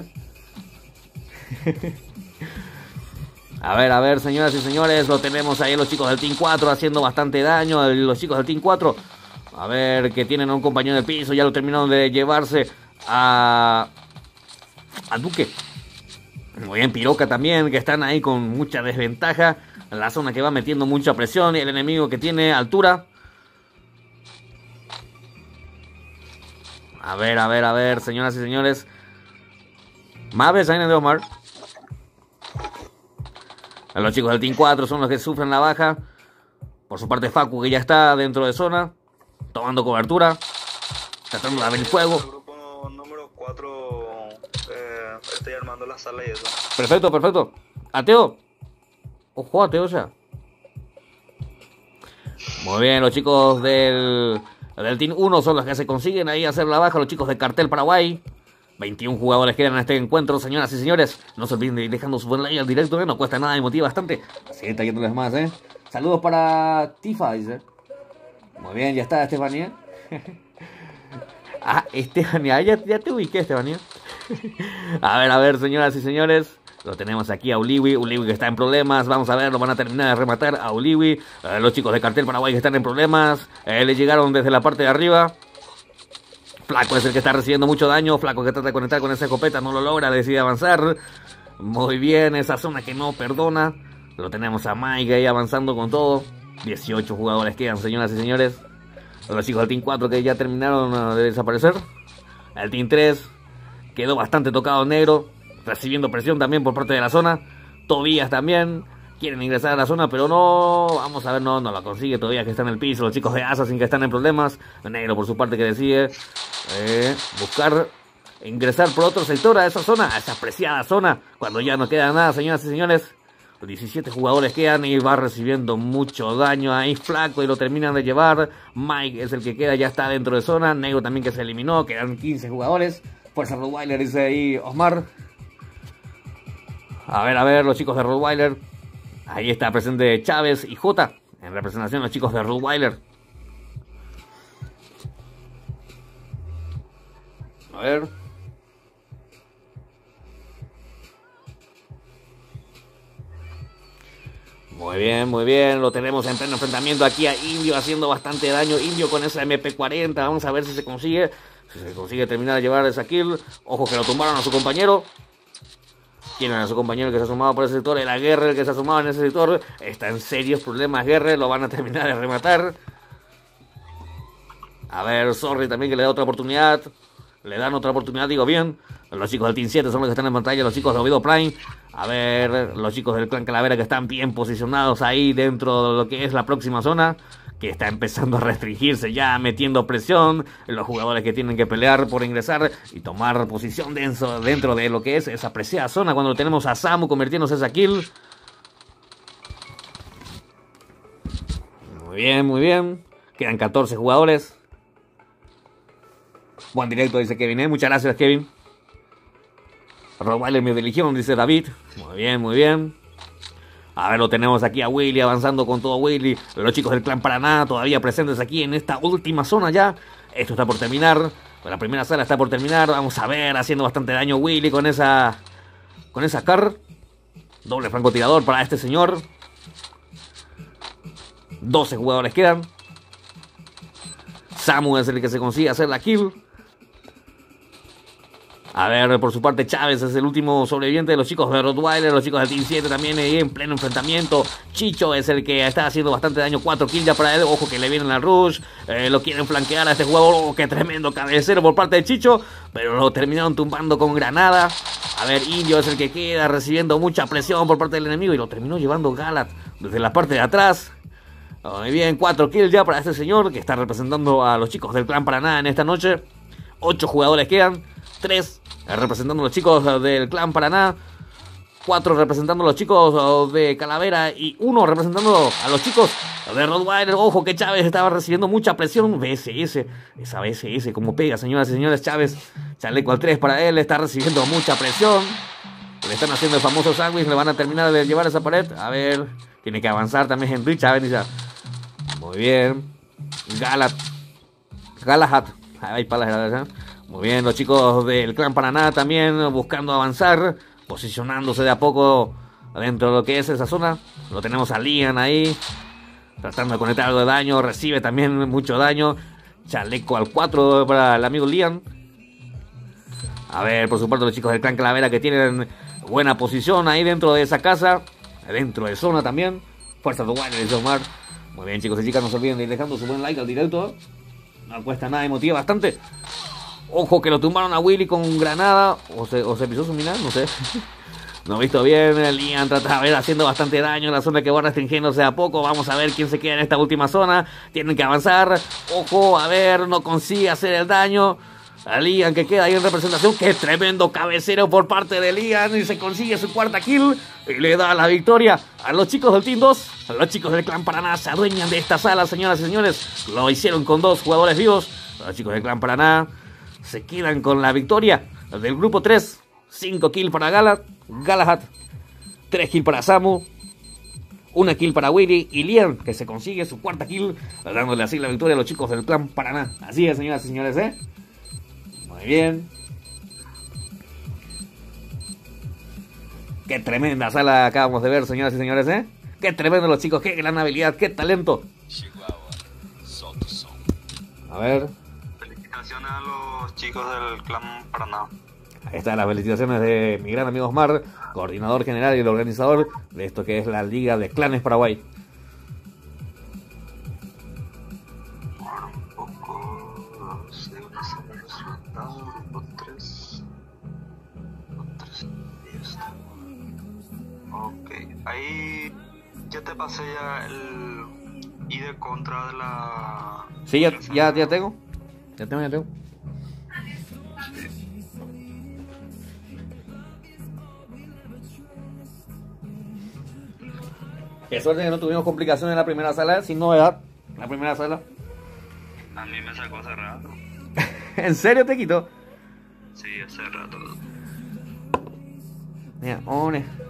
A ver, señoras y señores, lo tenemos ahí los chicos del Team 4 haciendo bastante daño. Los chicos del Team 4, a ver, que tienen a un compañero de piso, ya lo terminaron de llevarse a Duque. Muy bien, Piroca también, que están ahí con mucha desventaja. En la zona que va metiendo mucha presión y el enemigo que tiene altura. A ver, señoras y señores. Maves, ahí de Omar. Los chicos del Team 4 son los que sufren la baja. Por su parte, Facu, que ya está dentro de zona, tomando cobertura, tratando de abrir fuego. El grupo número 4, estoy armando la sala y eso. Perfecto. Ateo. Ojo, Ateo ya. Muy bien, los chicos del Team 1 son los que se consiguen ahí hacer la baja. Los chicos de Cartel Paraguay. 21 jugadores quedan en este encuentro, señoras y señores. No se olviden de ir dejando su buen like al directo, no cuesta nada y motiva bastante. Así está yéndoles más, Saludos para Tifa, dice. Muy bien, ya está, Estefanía. Estefanía, ya te ubiqué, Estefanía. A ver, señoras y señores. Lo tenemos aquí a Uliwi que está en problemas. Vamos a ver, lo van a terminar de rematar a Uliwi. Los chicos de Cartel Paraguay que están en problemas. Le llegaron desde la parte de arriba. Flaco es el que está recibiendo mucho daño. Flaco que trata de conectar con esa escopeta, no lo logra, decide avanzar. Muy bien, esa zona que no perdona. Lo tenemos a Mike ahí avanzando con todo. 18 jugadores quedan, señoras y señores. Los chicos del Team 4 que ya terminaron de desaparecer. El Team 3 quedó bastante tocado, Negro, recibiendo presión también por parte de la zona. Tobías también quieren ingresar a la zona, pero no. Vamos a ver, no la consigue todavía, que está en el piso. Los chicos de Assassin que están en problemas. Negro por su parte que decide buscar ingresar por otro sector a esa zona, a esa apreciada zona, cuando ya no queda nada, señoras y señores. Los 17 jugadores quedan y va recibiendo mucho daño ahí Flaco y lo terminan de llevar. Mike es el que queda, ya está dentro de zona. Negro también que se eliminó, quedan 15 jugadores. Fuerza Rottweiler, dice ahí Osmar. A ver, los chicos de Rottweiler. Ahí está presente Chávez y Jota en representación de los chicos de Rottweiler. A ver. Muy bien, lo tenemos en pleno enfrentamiento aquí a Indio haciendo bastante daño. Indio con esa MP40, vamos a ver si se consigue terminar de llevar esa kill. Ojo que lo tumbaron a su compañero. Tienen a su compañero que se ha sumado por ese sector. Era Guerre el que se ha sumado en ese sector. Está en serios problemas Guerre, lo van a terminar de rematar. A ver, Sorry también que le da otra oportunidad. Le dan otra oportunidad, digo bien. Los chicos del Team 7 son los que están en pantalla. Los chicos de Oviedo Prime. A ver, los chicos del Clan Calavera que están bien posicionados ahí dentro de lo que es la próxima zona, que está empezando a restringirse ya, metiendo presión. Los jugadores que tienen que pelear por ingresar y tomar posición dentro de lo que es esa preciada zona. Cuando tenemos a Samu convirtiéndose en esa kill. Muy bien. Quedan 14 jugadores. Buen directo, dice Kevin, Muchas gracias, Kevin. Rottweiler me eligieron, dice David. Muy bien. A ver, lo tenemos aquí a Willy avanzando con todo Willy. Los chicos del Clan Paraná todavía presentes aquí en esta última zona ya. Esto está por terminar. La primera sala está por terminar. Vamos a ver, haciendo bastante daño Willy con esa car. Doble francotirador para este señor. 12 jugadores quedan. Samu es el que se consigue hacer la kill. A ver, por su parte, Chávez es el último sobreviviente de los chicos de Rottweiler, los chicos del Team 7 también ahí en pleno enfrentamiento. Chicho es el que está haciendo bastante daño, 4 kills ya para él, ojo que le vienen al rush, lo quieren flanquear a este jugador, oh, qué tremendo cabecero por parte de Chicho, pero lo terminaron tumbando con granada. A ver, Indio es el que queda recibiendo mucha presión por parte del enemigo y lo terminó llevando Galat desde la parte de atrás. Muy bien, 4 kills ya para este señor que está representando a los chicos del Clan Paraná en esta noche. 8 jugadores quedan, 3 representando a los chicos del Clan Paraná, 4 representando a los chicos de Calavera y 1 representando a los chicos de Rottweiler. Ojo que Chávez estaba recibiendo mucha presión. BSS, esa BSS como pega, señoras y señores. Chávez, chaleco al 3 para él, está recibiendo mucha presión. Le están haciendo el famoso sándwich, le van a terminar de llevar esa pared. A ver, tiene que avanzar también Henry Chávez. Muy bien, Galahad, ahí para la verdad. Muy bien, los chicos del Clan Paraná también buscando avanzar, posicionándose de a poco dentro de lo que es esa zona. Lo tenemos a Lian ahí, tratando de conectar algo de daño, recibe también mucho daño. Chaleco al 4 para el amigo Lian. A ver, por su parte los chicos del Clan Calavera que tienen buena posición ahí dentro de esa casa, dentro de zona también. Fuerza de Wild y Omar. Muy bien, chicos y chicas, no se olviden de ir dejando su buen like al directo. No cuesta nada y motiva bastante. Ojo que lo tumbaron a Willy con granada. O se pisó su mina, no sé. No he visto bien. Lian trata de ver haciendo bastante daño en la zona que va restringiéndose a poco. Vamos a ver quién se queda en esta última zona. Tienen que avanzar. Ojo, a ver, no consigue hacer el daño. A Lian que queda ahí en representación. Qué tremendo cabecero por parte de Lian. Y se consigue su cuarta kill. Y le da la victoria a los chicos del Team 2. A los chicos del Clan Paraná se adueñan de esta sala, señoras y señores. Lo hicieron con 2 jugadores vivos. Los chicos del Clan Paraná se quedan con la victoria del grupo 3. 5 kills para Galahad, 3 kills para Samu, 1 kill para Willy y Lian, que se consigue su cuarta kill, dándole así la victoria a los chicos del Clan Paraná. Así es, señoras y señores, ¿eh? Muy bien. Qué tremenda sala acabamos de ver, señoras y señores, ¿eh? Qué tremendo los chicos, qué gran habilidad, qué talento. A ver. Felicitaciones a los chicos del Clan Paraná. Ahí están las felicitaciones de mi gran amigo Osmar, coordinador general y el organizador de esto que es la Liga de Clanes Paraguay. Ahora un poco de una semana resultado, grupo 3. Ok, ahí ya te pasé ya el ID contra de la... Sí, ya tengo. Ya tengo. Qué suerte que no tuvimos complicaciones en la primera sala, sin novedad. La primera sala. A mí me sacó hace rato. ¿En serio te quitó? Sí, hace rato. Mira, one.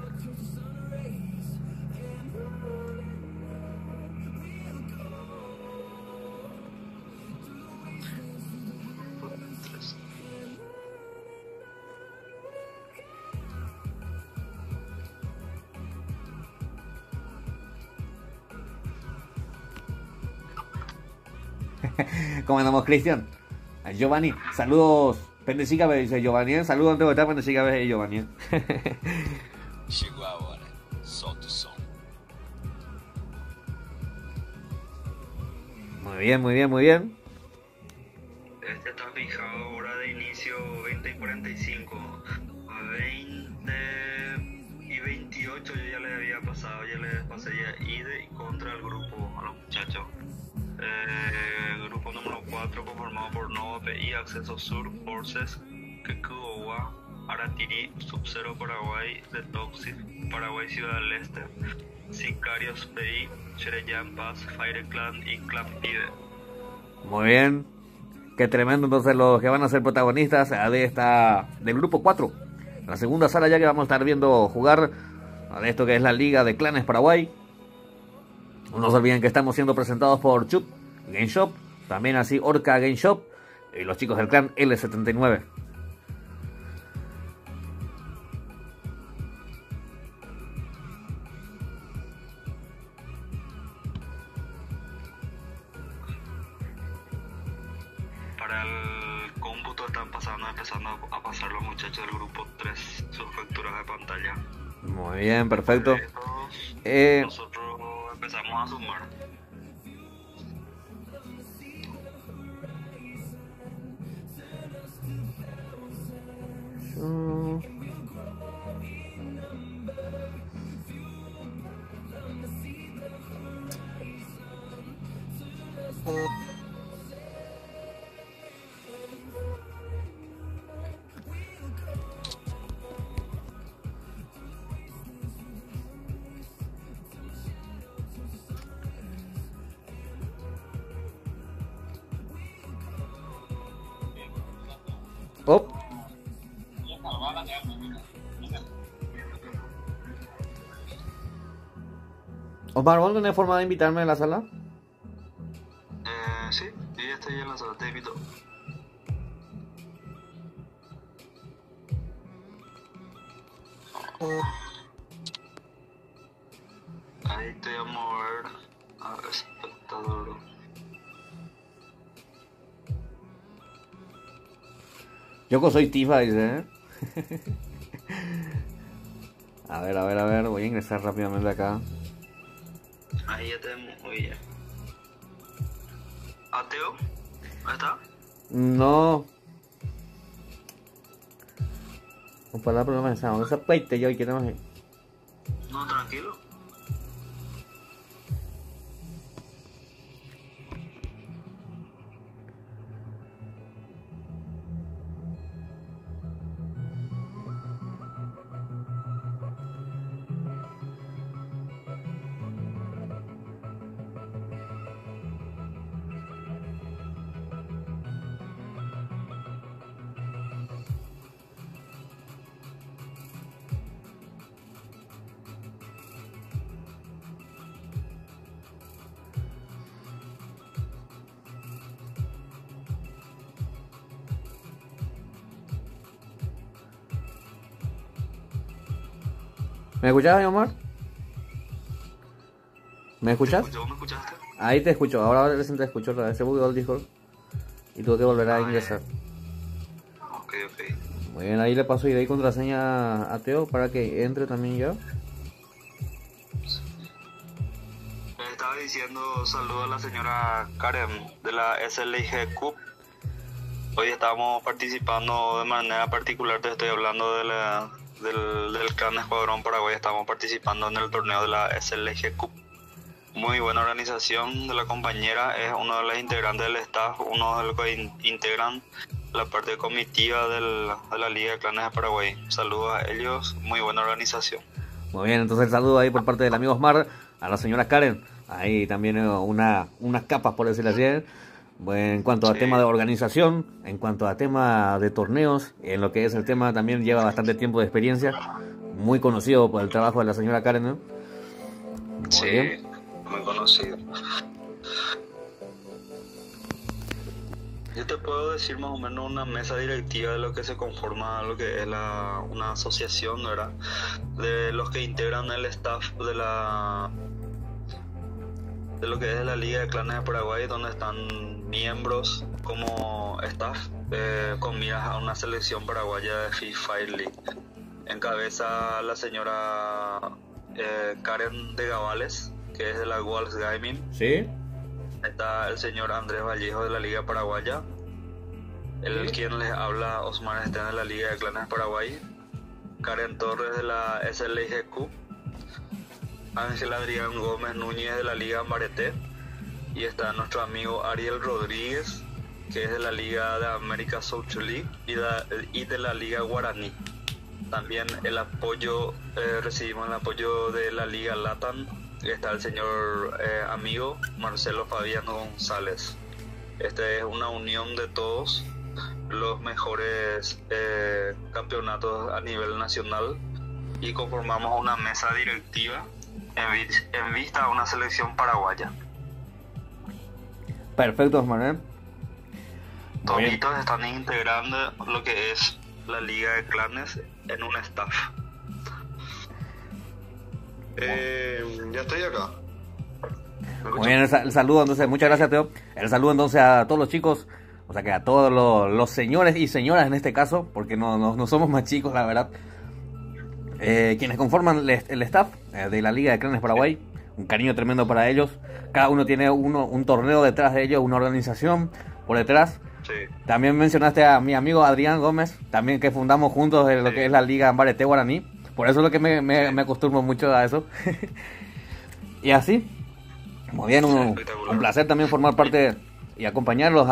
¿Cómo andamos, Cristian? A Giovanni, saludos. Pendecica, dice Giovanni. Saludos antes de estar, Pendecica, Giovanni. Chegou a hora. Solta o som. Muy bien. Este está fijado, hora de inicio 20 y 45. 20 y 28 yo ya le había pasado, ya les pasé ya ide y contra el grupo a los muchachos. Grupo número 4 conformado por Nova PI, Acceso Sur, Forces, Kekuowa, Aratiri, Sub-Zero Paraguay, The Toxic, Paraguay Ciudad del Este, Sicarios PI, Chereyan Paz, Fire Clan y Clan Pibe. Muy bien. Qué tremendo entonces los que van a ser protagonistas del grupo 4. La segunda sala ya que vamos a estar viendo jugar de esto que es la Liga de Clanes Paraguay. No se olviden que estamos siendo presentados por Chup Game Shop, también así Orca Game Shop y los chicos del clan L79. Para el cómputo están empezando a pasar los muchachos del grupo 3 sus capturas de pantalla. Muy bien, perfecto. Nosotros empezamos a sumar. Oh. Omar, ¿vos tenés forma de invitarme a la sala? Sí, yo ya estoy en la sala, te invito. Ahí te voy a mover a espectador. Yo soy Tifa, dice, ¿eh? A ver, voy a ingresar rápidamente acá. Ahí ya te muy bien. ¿Ateo? ¿Ahí está? No. Ojalá por lo menos no se peite yo y que tenemos ahí. No, tranquilo. ¿Me escuchas, Omar? ¿Me escuchas? ¿Vos me escuchaste? Ahí te escucho, ahora recién te escucho otra vez. Se bugueó el Discord y tuve que volver a ingresar. Ok. Muy bien, ahí le paso ID y contraseña a Teo para que entre también ya. Les estaba diciendo saludo a la señora Karen de la SLIG Cup. Hoy estamos participando de manera particular, te estoy hablando de del Clan Escuadrón Paraguay. Estamos participando en el torneo de la SLG Cup. Muy buena organización de la compañera, es uno de los integrantes del staff, uno de los que integran la parte comitiva de la Liga de Clanes de Paraguay. Saludos a ellos, muy buena organización. Muy bien, entonces el saludo ahí por parte del amigo Osmar a la señora Karen. Ahí también unas capas, por decirlo así. Bueno, en cuanto a tema de organización, en cuanto a tema de torneos, en lo que es el tema también lleva bastante tiempo de experiencia, muy conocido por el trabajo de la señora Karen, ¿no? Sí, bien. Muy conocido. Yo te puedo decir más o menos una mesa directiva de lo que se conforma lo que es una asociación, ¿verdad? De los que integran el staff de lo que es la Liga de Clanes de Paraguay, donde están miembros como staff con miras a una selección paraguaya de Free Fire League. Encabeza la señora Karen de Gavales, que es de la Walls Gaming. Sí. Está el señor Andrés Vallejo de la Liga Paraguaya. Quien les habla, Osmar Estén de la Liga de Clanes de Paraguay. Karen Torres de la SLGQ. Ángel Adrián Gómez Núñez de la Liga Ambareté, y está nuestro amigo Ariel Rodríguez, que es de la Liga de América South League y de la Liga Guaraní. También recibimos el apoyo de la Liga Latam, y está el señor amigo Marcelo Fabián González. Esta es una unión de todos los mejores campeonatos a nivel nacional y conformamos una mesa directiva en vista a una selección paraguaya. Perfecto, Osmar. Toditos están integrando lo que es la Liga de Clanes en un staff. Ya estoy acá. Muy bien, el saludo entonces, muchas gracias, Teo. El saludo entonces a todos los chicos, O sea que a todos los señores y señoras en este caso, porque no somos más chicos, la verdad, quienes conforman el staff de la Liga de Clanes Paraguay, un cariño tremendo para ellos. Cada uno tiene un torneo detrás de ellos, una organización por detrás. Sí. También mencionaste a mi amigo Adrián Gómez, también que fundamos juntos lo que es la Liga Ambarete Guaraní. Por eso es lo que me acostumbro mucho a eso. Y así, muy bien, un placer también formar parte y acompañarlos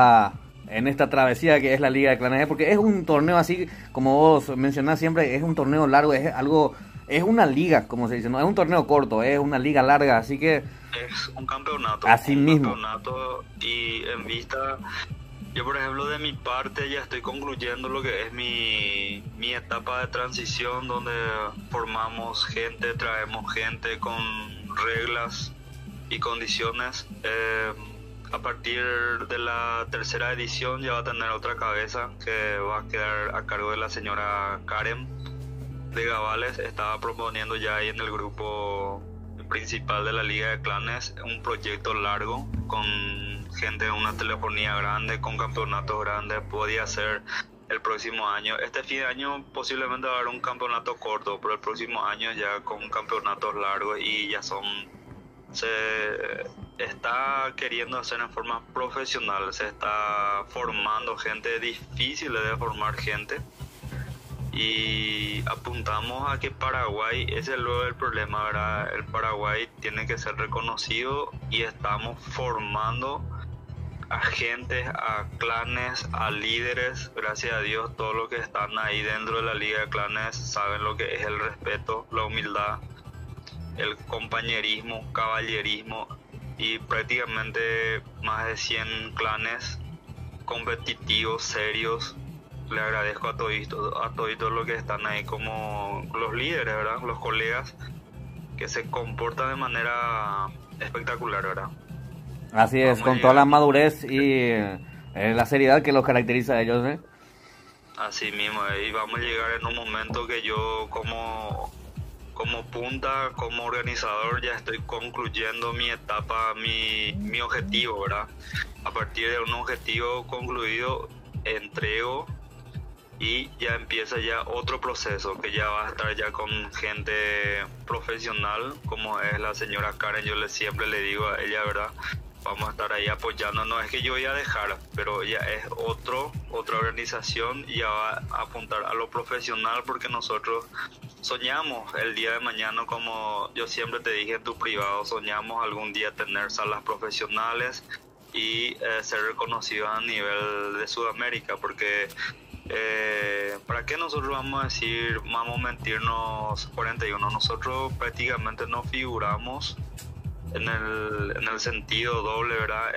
en esta travesía que es la Liga de Clanes, porque es un torneo así, como vos mencionás siempre, es un torneo largo, es una liga, como se dice, no es un torneo corto, es una liga larga, así que... Es un campeonato. Así mismo. Campeonato, y en vista, yo por ejemplo de mi parte ya estoy concluyendo lo que es mi etapa de transición, donde formamos gente, traemos gente con reglas y condiciones. A partir de la tercera edición ya va a tener otra cabeza que va a quedar a cargo de la señora Karen de Gavales. Estaba proponiendo ya ahí en el grupo principal de la Liga de Clanes un proyecto largo con gente de una telefonía grande, con campeonatos grandes. Podía ser el próximo año. Este fin de año posiblemente va a haber un campeonato corto, pero el próximo año ya con campeonatos largos, y ya se está queriendo hacer en forma profesional. Se está formando gente, difícil de formar gente, y apuntamos a que Paraguay, ese es luego el problema, ¿verdad? El Paraguay tiene que ser reconocido, y estamos formando a gente, a clanes, a líderes. Gracias a Dios, todos los que están ahí dentro de la Liga de Clanes saben lo que es el respeto, la humildad, el compañerismo, caballerismo, y prácticamente más de 100 clanes competitivos, serios. Le agradezco a toditos los que están ahí como los líderes, ¿verdad? Los colegas que se comportan de manera espectacular, ¿verdad? Así es, con toda la madurez y la seriedad que los caracteriza a ellos, ¿eh? Así mismo, y vamos a llegar en un momento que yo como punta, como organizador, ya estoy concluyendo mi etapa, mi objetivo, ¿verdad? A partir de un objetivo concluido, entrego, y ya empieza ya otro proceso que ya va a estar ya con gente profesional, como es la señora Karen. Yo siempre le digo a ella, ¿verdad? Vamos a estar ahí apoyando. No es que yo voy a dejar, pero ya es otra organización, y ya va a apuntar a lo profesional, porque nosotros soñamos el día de mañana, como yo siempre te dije en tu privado, soñamos algún día tener salas profesionales y ser reconocidos a nivel de Sudamérica, porque ¿para qué nosotros vamos a mentirnos 41? Nosotros prácticamente no figuramos en el sentido doble, ¿verdad?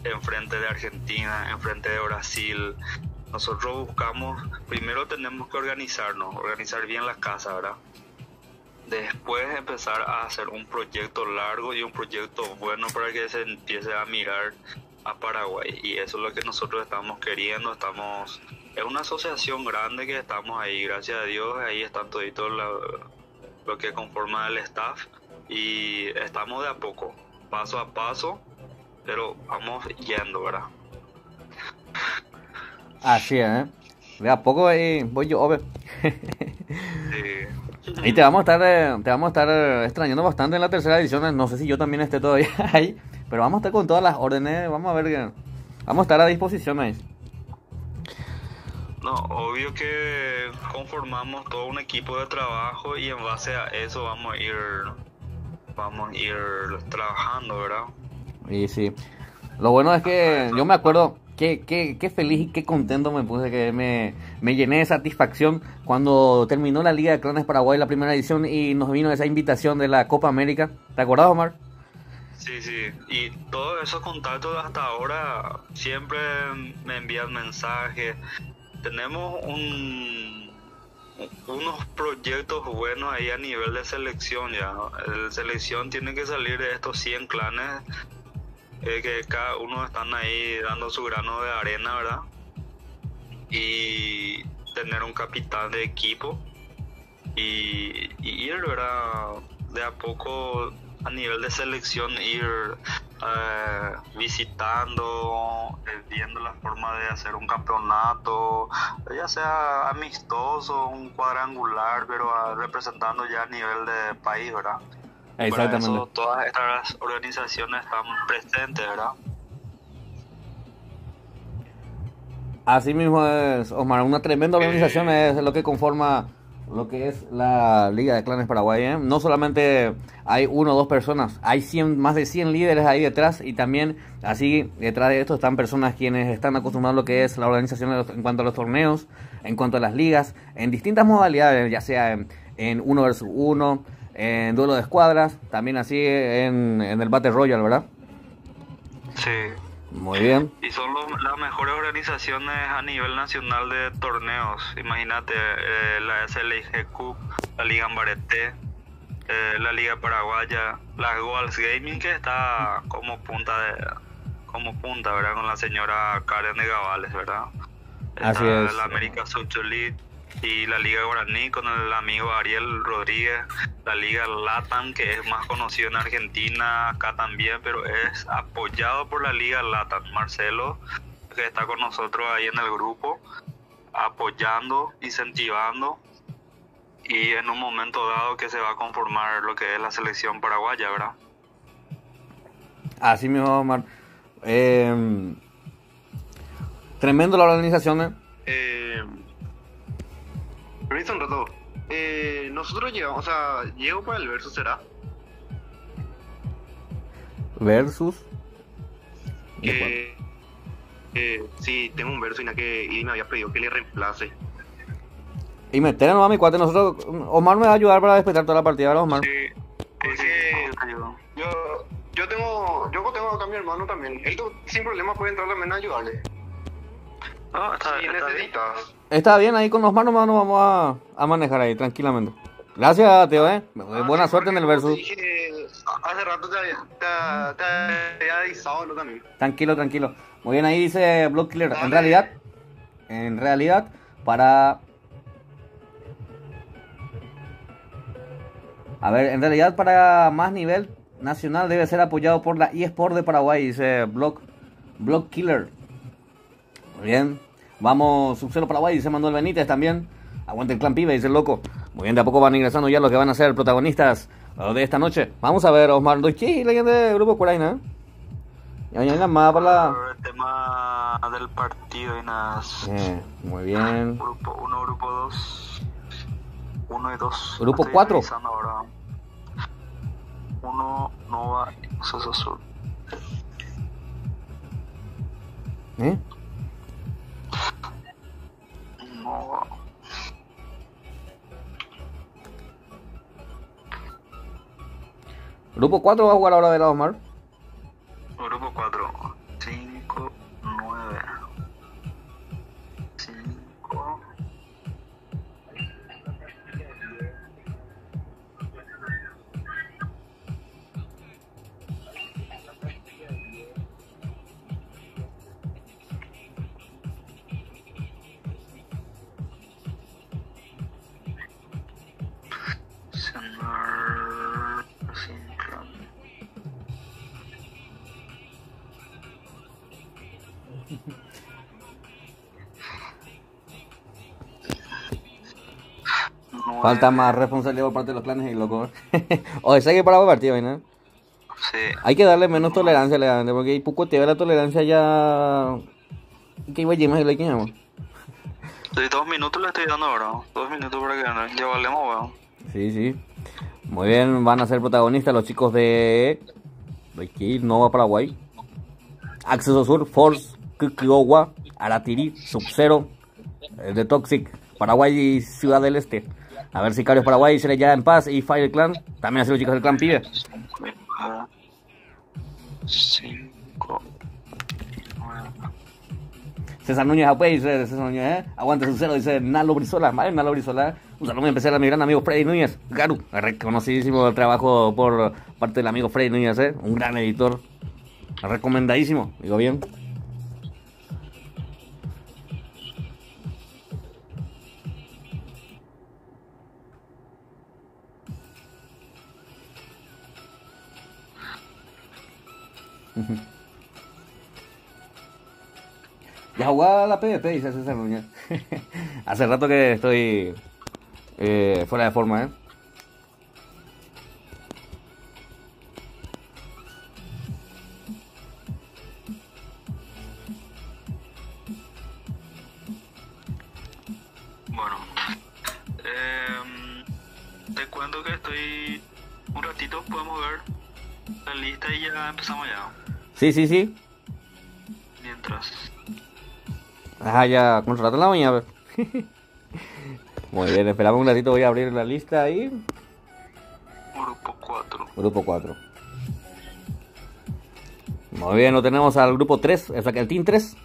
En frente de Argentina, en frente de Brasil. Nosotros buscamos, primero tenemos que organizar bien la casa, ¿verdad? Después empezar a hacer un proyecto largo y un proyecto bueno para que se empiece a mirar a Paraguay, y eso es lo que nosotros estamos queriendo. Es una asociación grande que estamos ahí, gracias a Dios, ahí están toditos lo que conforma el staff, y estamos de a poco, paso a paso, pero vamos yendo, ¿verdad? Así es, ¿eh? De a poco ahí voy yo, Ove. Sí. Y te vamos a estar extrañando bastante en la tercera edición. No sé si yo también esté todavía ahí, pero vamos a estar con todas las órdenes. Vamos a ver que vamos a estar a disposición ahí. No, obvio que conformamos todo un equipo de trabajo, y en base a eso vamos a ir trabajando, ¿verdad? Y sí, lo bueno es que yo me acuerdo qué feliz y qué contento me puse, que me llené de satisfacción cuando terminó la Liga de Clanes Paraguay, la primera edición, y nos vino esa invitación de la Copa América. ¿Te acordás, Omar? Sí, y todos esos contactos hasta ahora siempre me envían mensajes. Tenemos unos proyectos buenos ahí a nivel de selección ya. La selección tiene que salir de estos 100 clanes, que cada uno están ahí dando su grano de arena, ¿verdad? Y tener un capitán de equipo, y ir, ¿verdad? De a poco a nivel de selección, ir visitando, viendo la forma de hacer un campeonato, ya sea amistoso, un cuadrangular, pero representando ya a nivel de país, ¿verdad? Para Exactamente. eso todas estas organizaciones están presentes, ¿verdad? Así mismo es, Omar, una tremenda organización es lo que conforma lo que es la Liga de Clanes Paraguay, ¿eh? No solamente hay uno o dos personas, hay 100, más de 100 líderes ahí detrás y también así detrás de esto están personas quienes están acostumbrados a lo que es la organización en cuanto a los torneos, en cuanto a las ligas, en distintas modalidades, ya sea en uno versus uno, en duelo de escuadras, también así en el Battle Royale, ¿verdad? Sí. Muy bien. Y son las mejores organizaciones a nivel nacional de torneos. Imagínate, la SLG Cup, la Liga Ambareté, la Liga Paraguaya, la Goals Gaming, que está como punta, ¿verdad? Con la señora Karen de Gavales, ¿verdad? Así Está es. la América Subcholit y la Liga Guaraní con el amigo Ariel Rodríguez, la Liga LATAM, que es más conocido en Argentina, acá también, pero es apoyado por la Liga LATAM. Marcelo, que está con nosotros ahí en el grupo, apoyando, incentivando, y en un momento dado que se va a conformar lo que es la selección paraguaya, ¿verdad? Así mismo, Omar. Tremendo la organización, ¿eh? Permiso un rato. Nosotros llegamos, o sea, llego para el versus, ¿será? Versus. Sí, tengo un verso y me había pedido que le reemplace. Y meter a mi cuate. Nosotros. Omar me va a ayudar para despertar toda la partida, ¿verdad, Omar? Sí, Porque yo tengo acá a mi hermano también. Él sin problema puede entrar también a ayudarle. No, está Si bien. necesitas. Está bien, ahí con Omar nomás nos vamos a manejar ahí, tranquilamente. Gracias, Teo, ¿eh? Buena suerte en el versus. Dije, hace rato te había avisado, ¿no? También. Tranquilo, tranquilo. Muy bien, ahí dice Block Killer. En realidad, para... A ver, en realidad para más nivel nacional debe ser apoyado por la eSport de Paraguay, dice Block Killer. Muy bien. Vamos, Subcero Paraguay, dice Manuel Benítez también. Aguante el clan pibe, dice el loco. Muy bien, de a poco van ingresando ya los que van a ser protagonistas de esta noche. Vamos a ver, Osmar Doichi, leyenda de Grupo Curaina. Y mañana más para la... El tema del partido y nada. Muy bien. Grupo 1, grupo 2. 1 y 2. Grupo 4. 1 Nova Sosa Sur. Nova. Grupo 4 va a jugar ahora de la Osmar. Grupo 4. 5, 9. 5. Cenar. 5. Falta más responsabilidad por parte de los clanes y loco. O sea que para el partido, ¿no? Sí. Hay que darle menos tolerancia legalmente, porque hay poco te la tolerancia ya. ¿Qué iba a llamar el que llama? Sí, 2 minutos le estoy dando ahora. 2 minutos para que ya valemos, weón. Sí, sí. Muy bien, van a ser protagonistas los chicos de aquí, Nova Paraguay, Acceso Sur, Force, Kikiowa, Aratiri, Sub-Zero, de Toxic, Paraguay y Ciudad del Este. A ver, Sicarios Paraguay, Seré ya en paz y Fire Clan. También así los chicos del clan pibe. 5. César Núñez Apuey, dice César Núñez, aguante su cero, dice Nalo Brizola, madre Nalo Brizola. Un saludo muy especial a mi gran amigo Freddy Núñez, Garu, reconocidísimo trabajo por parte del amigo Freddy Núñez, un gran editor, recomendadísimo, digo bien. Ya jugaba la PvP, dice César Núñez. Hace rato que estoy fuera de forma, Bueno, te cuento que estoy un ratito, podemos ver la lista y ya empezamos ya. Sí. Mientras. Ya con rato la uña, a ver. Muy bien, esperamos un ratito, voy a abrir la lista ahí. Grupo 4. Grupo 4. Muy bien, lo tenemos al grupo 3, o sea que el Team 3.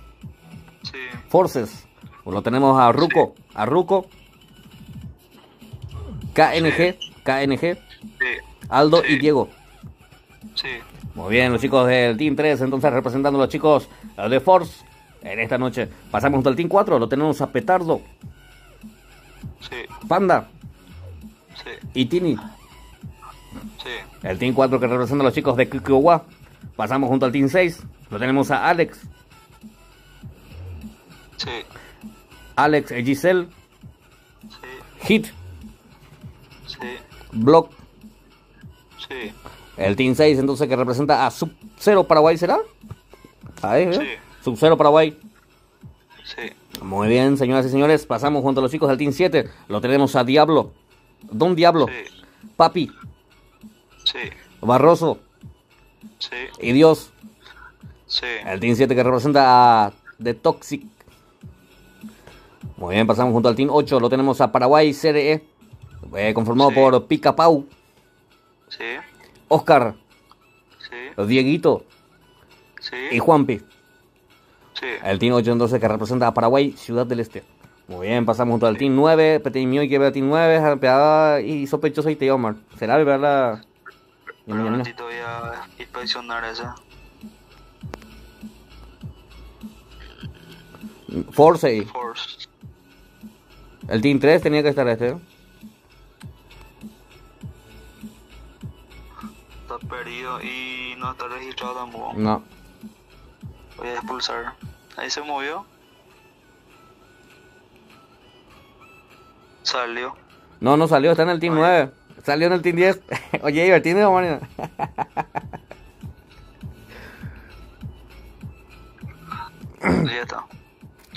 Sí. Forces. Lo tenemos a Ruko, KNG, Sí. Aldo Sí. y Diego. Sí. Muy bien, los chicos del Team 3, entonces representando a los chicos de Force en esta noche. Pasamos junto al Team 4, lo tenemos a Petardo, Sí. Panda Sí. y Tini. Sí. El Team 4 que representa a los chicos de Kikiowa. Pasamos junto al Team 6, lo tenemos a Alex, Sí. Giselle, Sí. Hit, Sí. Block. Sí. El Team 6 entonces que representa a Sub-Zero Paraguay, ¿será? Ahí, Sí. Sub-Zero Paraguay. Sí. Muy bien, señoras y señores, pasamos junto a los chicos del Team 7. Lo tenemos a Diablo, Don Diablo, Sí. Papi, Sí. Barroso Sí. y Dios. Sí. El Team 7 que representa a The Toxic. Muy bien, pasamos junto al Team 8. Lo tenemos a Paraguay CRE, conformado Sí. por Pica Pau, Sí. Oscar, Sí. Dieguito Sí. y Juanpi. Sí. El Team 8 entonces que representa a Paraguay, Ciudad del Este. Muy bien, pasamos junto al Team 9. Peteño y que ve al Team 9, Arpeada y Sospechoso y Teomar. ¿Será verdad? Pero un ratito voy a inspeccionar esa. Force. Force. El Team 3 tenía que estar este. Está perdido y no está registrado tampoco. No. Voy a expulsar. Ahí se movió. Salió. No salió, está en el Team 9. Salió en el Team 10. Oye, divertido, Mario. Ya está.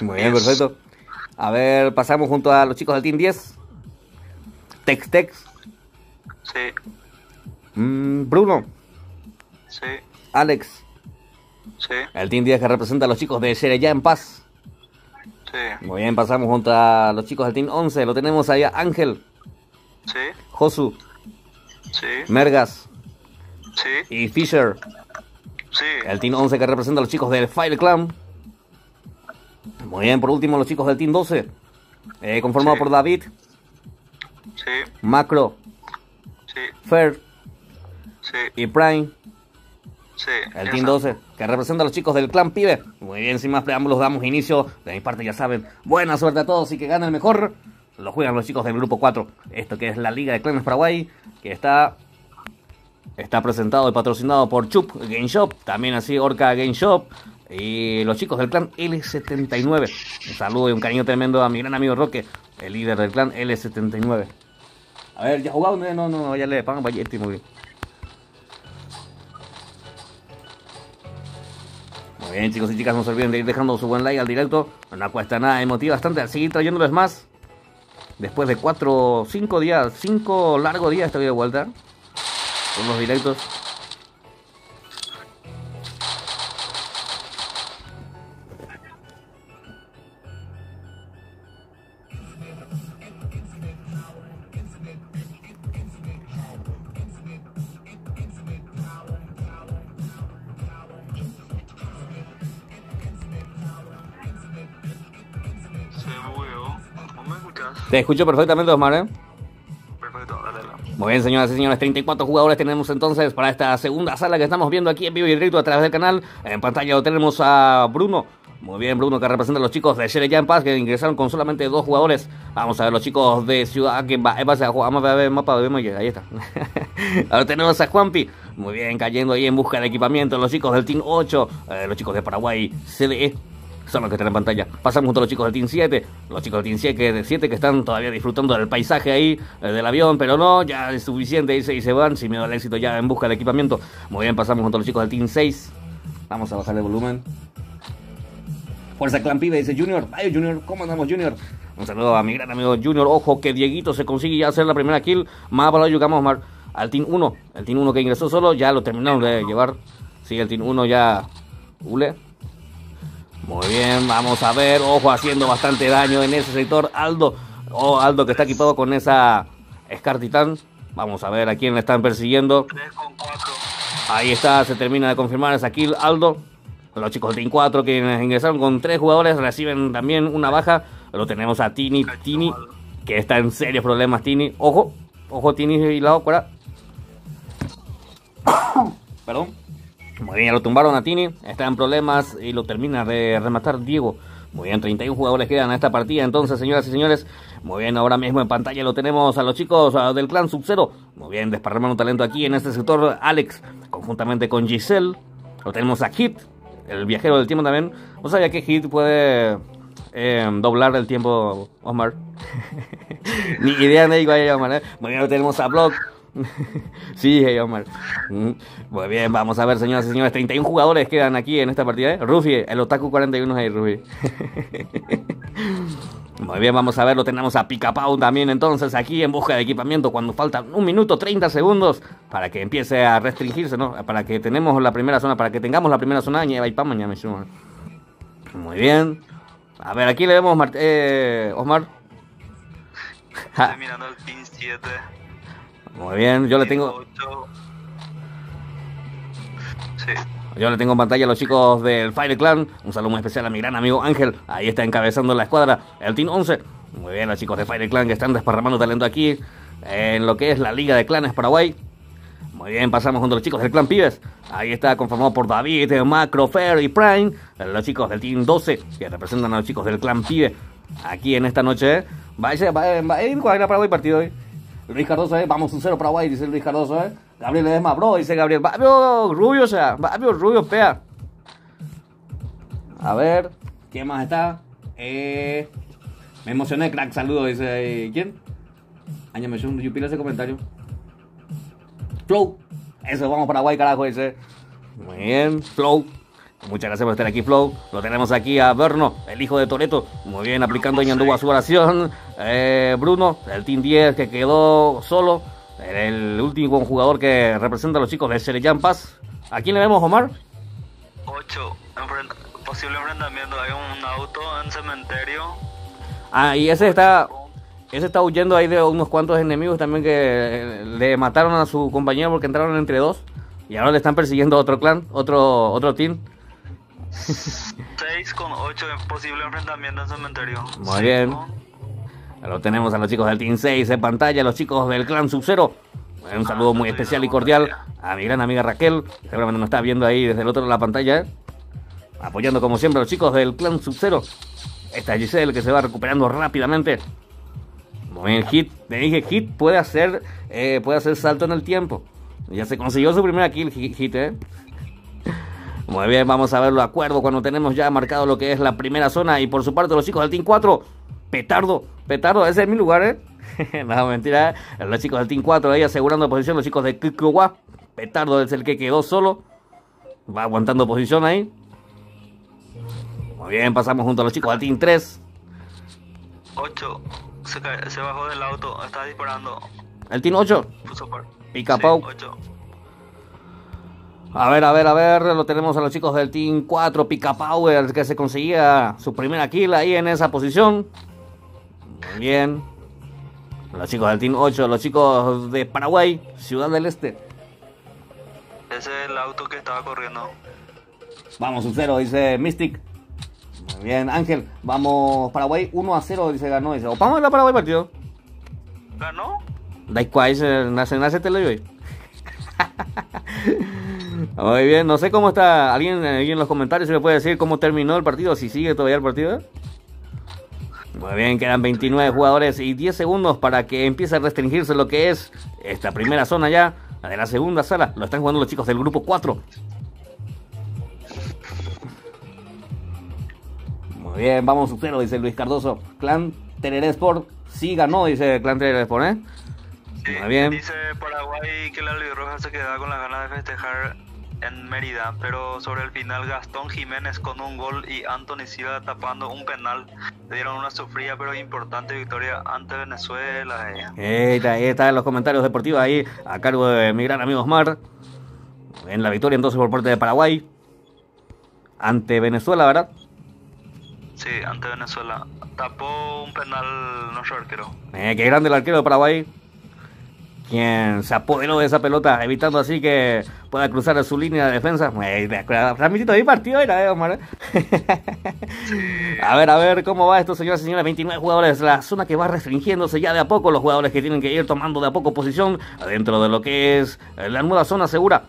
Muy bien, perfecto. A ver, pasamos junto a los chicos del Team 10. Tex. Sí. Bruno. Sí. Alex. Sí. El Team 10 que representa a los chicos de Sereya en Paz. Sí. Muy bien, pasamos junto a los chicos del Team 11. Lo tenemos ahí a Ángel, Sí. Josu, Sí. Mergas Sí. y Fisher. Sí. El Team 11 que representa a los chicos del Fire Clan. Muy bien, por último los chicos del Team 12. Conformado Sí. por David, Sí. Macro, Sí. Fer Sí. y Prime. Sí. El Esa. Team 12, que representa a los chicos del Clan Pibe. Muy bien, sin más preámbulos, damos inicio. De mi parte, ya saben, buena suerte a todos y que gane el mejor. Lo juegan los chicos del Grupo 4. Esto que es la Liga de Clanes Paraguay, que está presentado y patrocinado por Chup Game Shop. También así Orca Game Shop. Y los chicos del Clan L79. Un saludo y un cariño tremendo a mi gran amigo Roque, el líder del Clan L79. A ver, ¿ya jugado? No, ya le pagan, vaya, muy bien. Muy bien, chicos y chicas, no se olviden de ir dejando su buen like al directo. No cuesta nada, emotiva bastante al seguir trayéndoles más. Después de 5 largos días estoy de vuelta con los directos. Se movió. ¿No me escuchas? Te escucho perfectamente, Osmar, ¿eh? Perfecto, dale. Muy bien, señoras y señores, 34 jugadores tenemos entonces para esta segunda sala que estamos viendo aquí en vivo y directo a través del canal. En pantalla lo tenemos a Bruno, Muy bien, Bruno, que representa a los chicos de Shereyan Paz, que ingresaron con solamente 2 jugadores. Vamos a ver los chicos de Ciudad que vamos a ver el mapa, ahí está. Ahora tenemos a Juanpi, muy bien, cayendo ahí en busca de equipamiento. Los chicos del Team 8, los chicos de Paraguay CDE, son los que están en pantalla. Pasamos junto a los chicos del Team 7, los chicos del Team 7 que están todavía disfrutando del paisaje ahí, del avión, pero no, ya es suficiente, y se van, sin miedo al éxito, ya en busca de equipamiento. Muy bien, pasamos junto a los chicos del Team 6. Vamos a bajar el volumen. Fuerza Clan Pibe, dice Junior. Ay, Junior, ¿cómo andamos, Junior? Un saludo a mi gran amigo Junior. Ojo que Dieguito se consigue ya hacer la primera kill. Más para lo llegamos al Team 1. El Team 1 que ingresó solo, ya lo terminaron de llevar. Sigue el Team 1 ya. Ule. Muy bien, vamos a ver. Ojo, haciendo bastante daño en ese sector. Aldo. Oh, Aldo que está equipado con esa Scar Titan. Vamos a ver a quién le están persiguiendo. 3 con 4. Ahí está, se termina de confirmar esa kill, Aldo. Los chicos del Team 4 que ingresaron con 3 jugadores reciben también una baja. Lo tenemos a Tini, que está en serios problemas, Tini. Ojo, Tini y la ópera. Perdón. Muy bien, lo tumbaron a Tini. Está en problemas y lo termina de rematar Diego. Muy bien, 31 jugadores quedan a esta partida. Entonces, señoras y señores, muy bien, ahora mismo en pantalla lo tenemos a los chicos del clan Sub-Zero. Muy bien, desparramando talento aquí en este sector. Alex, conjuntamente con Giselle. Lo tenemos a Hit, el viajero del tiempo también. ¿No sabía que Hit puede doblar el tiempo, Omar? Ni idea de ello, Omar, ¿eh? Muy bien, lo tenemos a Block. Sí, hey, Omar. Muy bien, vamos a ver, señoras y señores. 31 jugadores quedan aquí en esta partida, ¿eh? Rufi, el Otaku 41 es ahí, Rufi. Muy bien, vamos a ver, lo tenemos a Picapau también entonces aquí en busca de equipamiento cuando faltan 1 minuto 30 segundos para que empiece a restringirse, ¿no? Para que tengamos la primera zona, mañana. Muy bien. A ver, aquí le vemos Osmar. Estoy mirando el Team 7. Muy bien, yo le tengo... 8. Sí. Yo le tengo en pantalla a los chicos del Fire Clan. Un saludo muy especial a mi gran amigo Ángel. Ahí está encabezando la escuadra, el Team 11. Muy bien, los chicos de Fire Clan que están desparramando talento aquí en lo que es la Liga de Clanes Paraguay. Muy bien, pasamos junto a los chicos del Clan Pibes. Ahí está conformado por David, Macro, Fer y Prime. Los chicos del Team 12 que representan a los chicos del Clan Pibe aquí en esta noche. Va a ir Paraguay partido hoy. Luis Cardoso, vamos 1-0 Paraguay, dice Luis Cardoso, Gabriel Ledesma, bro, dice Gabriel. Babio Rubio, Babio Rubio, pea. A ver, ¿quién más está? Me emocioné, crack, saludo, dice. ¿Quién? Añame un yupila ese comentario. Flow. Eso, vamos Paraguay, carajo, dice. Muy bien, Flow. Muchas gracias por estar aquí, Flow. Lo tenemos aquí a Berno, el hijo de Toreto. Muy bien, aplicando Ñandú a su oración. Bruno, el Team 10 que quedó solo. El último jugador que representa a los chicos de Shereyan Paz. ¿A quién le vemos, Omar? 8. Posible enfrentamiento. Hay un auto en cementerio. Ah, y ese está huyendo ahí de unos cuantos enemigos también que le mataron a su compañero porque entraron entre 2. Y ahora le están persiguiendo a otro clan, otro team. 6 con 8 en posible enfrentamiento en cementerio. Muy bien. Lo tenemos a los chicos del Team 6 en pantalla, los chicos del clan Sub-Zero. Un saludo muy especial y cordial a mi gran amiga Raquel, que seguramente nos está viendo ahí desde el otro lado de la pantalla, apoyando como siempre a los chicos del clan Sub-Zero. Esta es Giselle que se va recuperando rápidamente. Muy bien, Hit, le dije, Hit puede hacer salto en el tiempo. Ya se consiguió su primera kill, Hit, Muy bien, vamos a verlo de acuerdo cuando tenemos ya marcado lo que es la primera zona. Y por su parte los chicos del Team 4, Petardo, ese es mi lugar, No, mentira, Los chicos del Team 4 ahí asegurando posición, los chicos de Kikuwa. Petardo es el que quedó solo. Va aguantando posición ahí. Muy bien, pasamos junto a los chicos del Team 3. 8. Se bajó del auto, está disparando. El Team 8. Picapau. Sí, 8. A ver, lo tenemos a los chicos del Team 4, Picapau, el que se conseguía su primera kill ahí en esa posición. Muy bien. Los chicos del Team 8, los chicos de Paraguay, Ciudad del Este. Ese es el auto que estaba corriendo. Vamos 1-0, dice Mystic. Muy bien, Ángel, vamos Paraguay 1-0, dice ganó, dice. Vamos a ver la Paraguay partido. ¿Ganó? Da igual, nace te lo doy. Muy bien, no sé cómo está. ¿Alguien ahí en los comentarios se me puede decir cómo terminó el partido? Si sigue todavía el partido. Muy bien, quedan 29 jugadores y 10 segundos para que empiece a restringirse lo que es esta primera zona ya, la de la segunda sala. Lo están jugando los chicos del grupo 4. Muy bien, vamos sub-0, dice Luis Cardoso. Clan Tereré Sport sí ganó, dice Clan Tereré Sport, ¿eh? Sí, muy bien. Dice Paraguay que la albirroja se queda con las ganas de festejar en Mérida, pero sobre el final Gastón Jiménez con un gol y Anthony Silva tapando un penal le dieron una sufrida pero importante victoria ante Venezuela. Ahí está en los comentarios deportivos ahí a cargo de mi gran amigo Osmar. En la victoria entonces por parte de Paraguay ante Venezuela, ¿verdad? Sí, ante Venezuela. Tapó un penal nuestro arquero. Qué grande el arquero de Paraguay, quien se apoderó de esa pelota, evitando así que pueda cruzar su línea de defensa. Transmitido ahí partido era, Omar. A ver cómo va esto, señoras y señores. 29 jugadores, la zona que va restringiéndose ya de a poco. Los jugadores que tienen que ir tomando de a poco posición dentro de lo que es la nueva zona segura.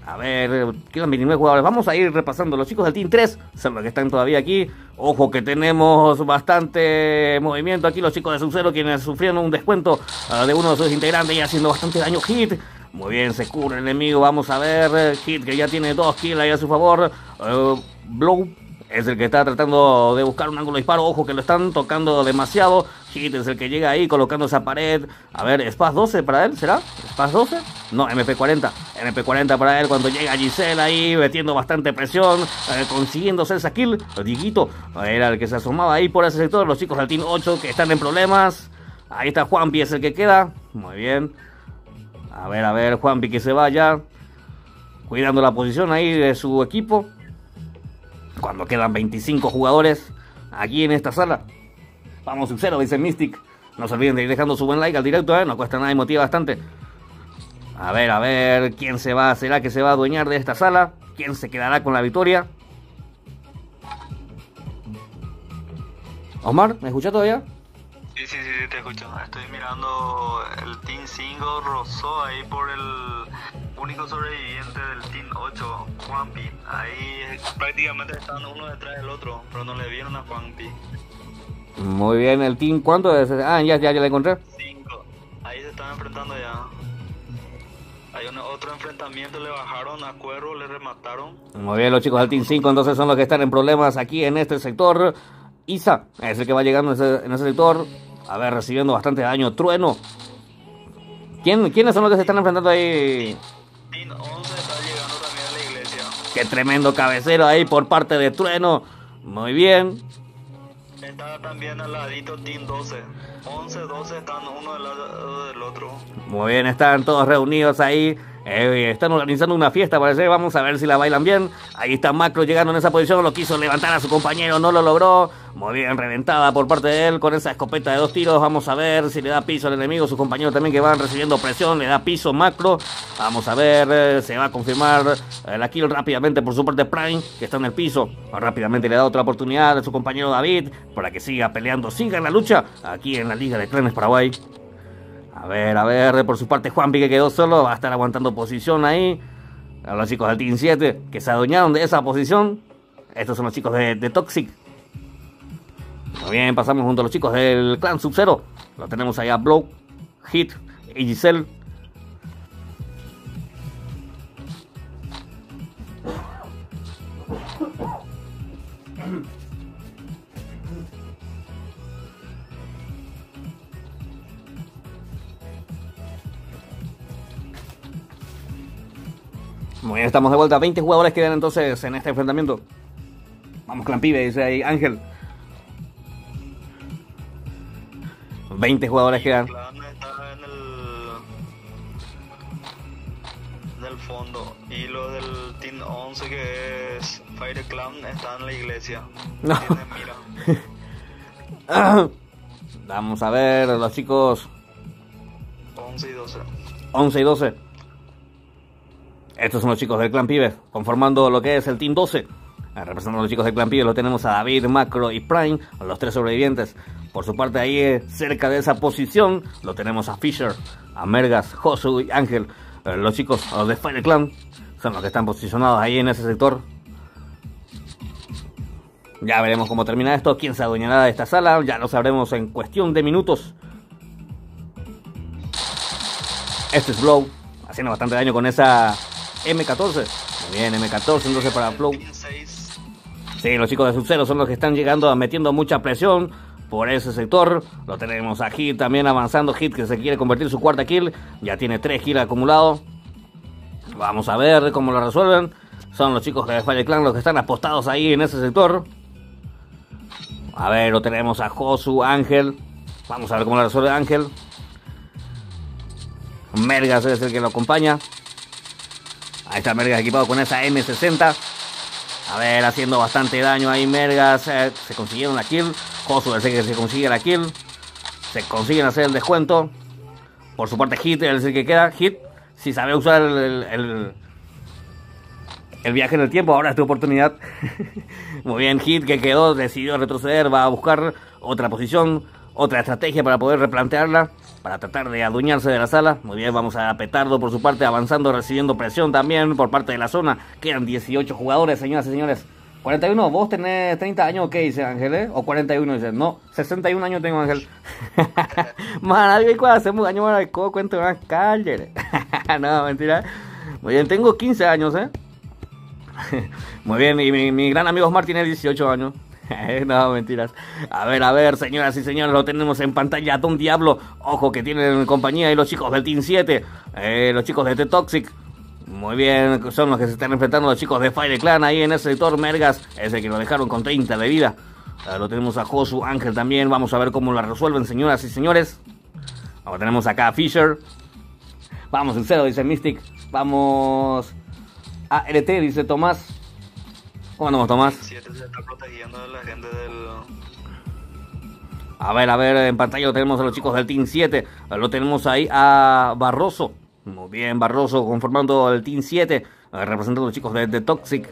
A ver, quedan 29 jugadores. Vamos a ir repasando. Los chicos del Team 3 son los que están todavía aquí. Ojo que tenemos bastante movimiento aquí. Los chicos de Sub-0 quienes sufrieron un descuento de uno de sus integrantes y haciendo bastante daño. Hit. Muy bien, se cubre el enemigo. Vamos a ver. Hit que ya tiene 2 kills ahí a su favor. Blow es el que está tratando de buscar un ángulo de disparo. Ojo que lo están tocando demasiado. Hit es el que llega ahí colocando esa pared. A ver, Spaz 12 para él, ¿será? ¿Spaz 12? No, MP40. MP40 para él cuando llega Giselle ahí, metiendo bastante presión, consiguiendo hacer esa kill. Dieguito era el que se asomaba ahí por ese sector. Los chicos del Team 8 que están en problemas. Ahí está Juanpi, es el que queda. Muy bien. A ver, Juanpi que se vaya. Cuidando la posición ahí de su equipo. Cuando quedan 25 jugadores aquí en esta sala. Vamos sub-0, dice Mystic. No se olviden de ir dejando su buen like al directo, no cuesta nada y motiva bastante. A ver, ¿quién se va? ¿Será que se va a adueñar de esta sala? ¿Quién se quedará con la victoria? Omar, ¿me escuchas todavía? Sí, te escucho. Estoy mirando el Team 5, rozó ahí por el único sobreviviente del Team 8, Juanpi. Ahí prácticamente están uno detrás del otro, pero no le vieron a Juanpi. Muy bien, el Team, ¿cuánto es? Ah, ya la encontré. 5. Ahí se están enfrentando ya. Hay otro enfrentamiento, le bajaron a Cuervo, le remataron. Muy bien, los chicos del Team 5 entonces son los que están en problemas aquí en este sector. Isa es el que va llegando en ese sector. A ver, recibiendo bastante daño. Trueno. ¿Quiénes son los que se están enfrentando ahí? Team 11 está llegando también a la iglesia. Qué tremendo cabecero ahí por parte de Trueno. Muy bien. Está también al ladito Team 12. 11, 12 están uno del lado del otro. Muy bien, están todos reunidos ahí. Están organizando una fiesta, parece. Vamos a ver si la bailan bien. Ahí está Macro llegando en esa posición. Lo quiso levantar a su compañero, no lo logró. Muy bien, reventada por parte de él con esa escopeta de 2 tiros. Vamos a ver si le da piso al enemigo. Sus compañeros también que van recibiendo presión. Le da piso Macro. Vamos a ver, se va a confirmar la kill rápidamente por su parte Prime, que está en el piso. Rápidamente le da otra oportunidad a su compañero David para que siga peleando, siga en la lucha aquí en la Liga de Clanes Paraguay. A ver, por su parte Juanpi que quedó solo, va a estar aguantando posición ahí. A los chicos del Team 7 que se adueñaron de esa posición. Estos son los chicos de Toxic. Muy bien, pasamos junto a los chicos del Clan Sub-0. Lo tenemos allá, Blow, Hit y Giselle. Muy bien, estamos de vuelta. 20 jugadores quedan entonces en este enfrentamiento. Vamos, Clan Pibe, dice ahí Ángel. 20 jugadores quedan. Clan está en el fondo. Y lo del Team 11 que es Fire Clan está en la iglesia. No. Mira. Vamos a ver, los chicos 11 y 12. 11 y 12. Estos son los chicos del Clan Pibe, conformando lo que es el Team 12. Representando a los chicos del Clan Pibe, lo tenemos a David, Macro y Prime, los 3 sobrevivientes. Por su parte, ahí cerca de esa posición, lo tenemos a Fisher, a Mergas, Josu y Ángel. Los chicos de Fire Clan son los que están posicionados ahí en ese sector. Ya veremos cómo termina esto, quién se adueñará de esta sala, ya lo sabremos en cuestión de minutos. Este es Flow, haciendo bastante daño con esa M14. Muy bien, M14 entonces para Flow. Sí, los chicos de Sub-Zero son los que están llegando, metiendo mucha presión por ese sector. Lo tenemos a Hit también avanzando, Hit que se quiere convertir en su cuarta kill. Ya tiene 3 kills acumulados. Vamos a ver cómo lo resuelven. Son los chicos de Fire Clan los que están apostados ahí en ese sector. A ver, lo tenemos a Josu, Ángel. Vamos a ver cómo lo resuelve Ángel. Mergas es el que lo acompaña. Ahí está Mergas equipado con esa M60. A ver, haciendo bastante daño ahí Mergas. Se consiguieron la kill. Josu es el que se consigue la kill. Se consiguen hacer el descuento. Por su parte Hit es el que queda. Hit, si sabe usar el viaje en el tiempo, ahora es tu oportunidad. Muy bien, Hit que quedó, decidió retroceder, va a buscar otra posición, otra estrategia para poder replantearla, para tratar de adueñarse de la sala. Muy bien, vamos a Petardo por su parte, avanzando, recibiendo presión también por parte de la zona. Quedan 18 jugadores, señoras y señores. 41, vos tenés 30 años, ¿qué dice Ángel? ¿O 41 dice? No, 61 años tengo, Ángel. Man, cuando hacemos años para el cuento de una calle. No, mentira. Muy bien, tengo 15 años, Muy bien, y mi gran amigo Osmar tiene 18 años. No, mentiras. A ver, señoras y señores, lo tenemos en pantalla. Don Diablo, ojo que tienen compañía ahí los chicos del Team 7, los chicos de T-Toxic. Muy bien, son los que se están enfrentando los chicos de Fire Clan ahí en ese sector. Mergas, ese que lo dejaron con 30 de vida. Lo tenemos a Josu, Ángel también. Vamos a ver cómo la resuelven, señoras y señores. Ahora tenemos acá a Fisher. Vamos en cero, dice Mystic. Vamos a RT, dice Tomás. ¿Cómo andamos, Tomás? 7 se está protegiendo de la gente del... A ver, en pantalla lo tenemos a los chicos del Team 7. Lo tenemos ahí a Barroso. Muy bien, Barroso conformando el Team 7, representando a los chicos de Toxic.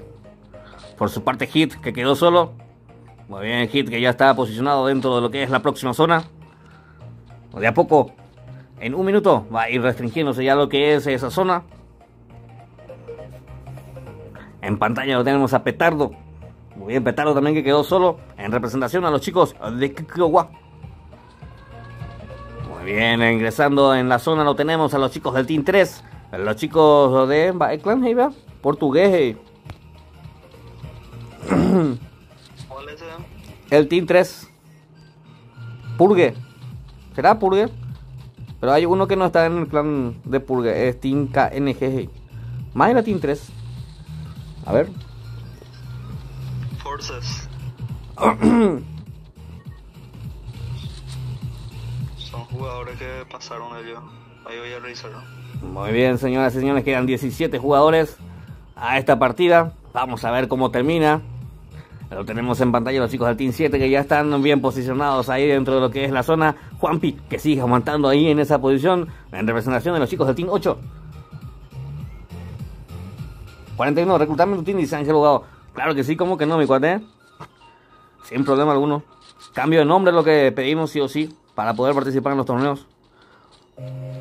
Por su parte Hit, que quedó solo. Muy bien, Hit que ya está posicionado dentro de lo que es la próxima zona. De a poco, en un minuto, va a ir restringiéndose ya lo que es esa zona. En pantalla lo tenemos a Petardo. Muy bien, Petardo también que quedó solo en representación a los chicos de Kikowa. Muy bien, ingresando en la zona lo tenemos a los chicos del Team 3. Los chicos de Clan Heiva, portugués. ¿Cuál es ese? El Team 3. Purgue. ¿Será Purgue? Pero hay uno que no está en el clan de Purgue. Es Team KNG. Más era Team 3. A ver. Forces. Son jugadores que pasaron ellos. Ahí voy a revisar. Muy bien, señoras y señores, quedan 17 jugadores a esta partida. Vamos a ver cómo termina. Lo tenemos en pantalla los chicos del Team 7 que ya están bien posicionados ahí dentro de lo que es la zona. Juanpi que sigue aguantando ahí en esa posición en representación de los chicos del Team 8. 41, reclutame tu team, dice Ángel Bogado. Claro que sí, como que no, mi cuate. Sin problema alguno. Cambio de nombre es lo que pedimos sí o sí para poder participar en los torneos.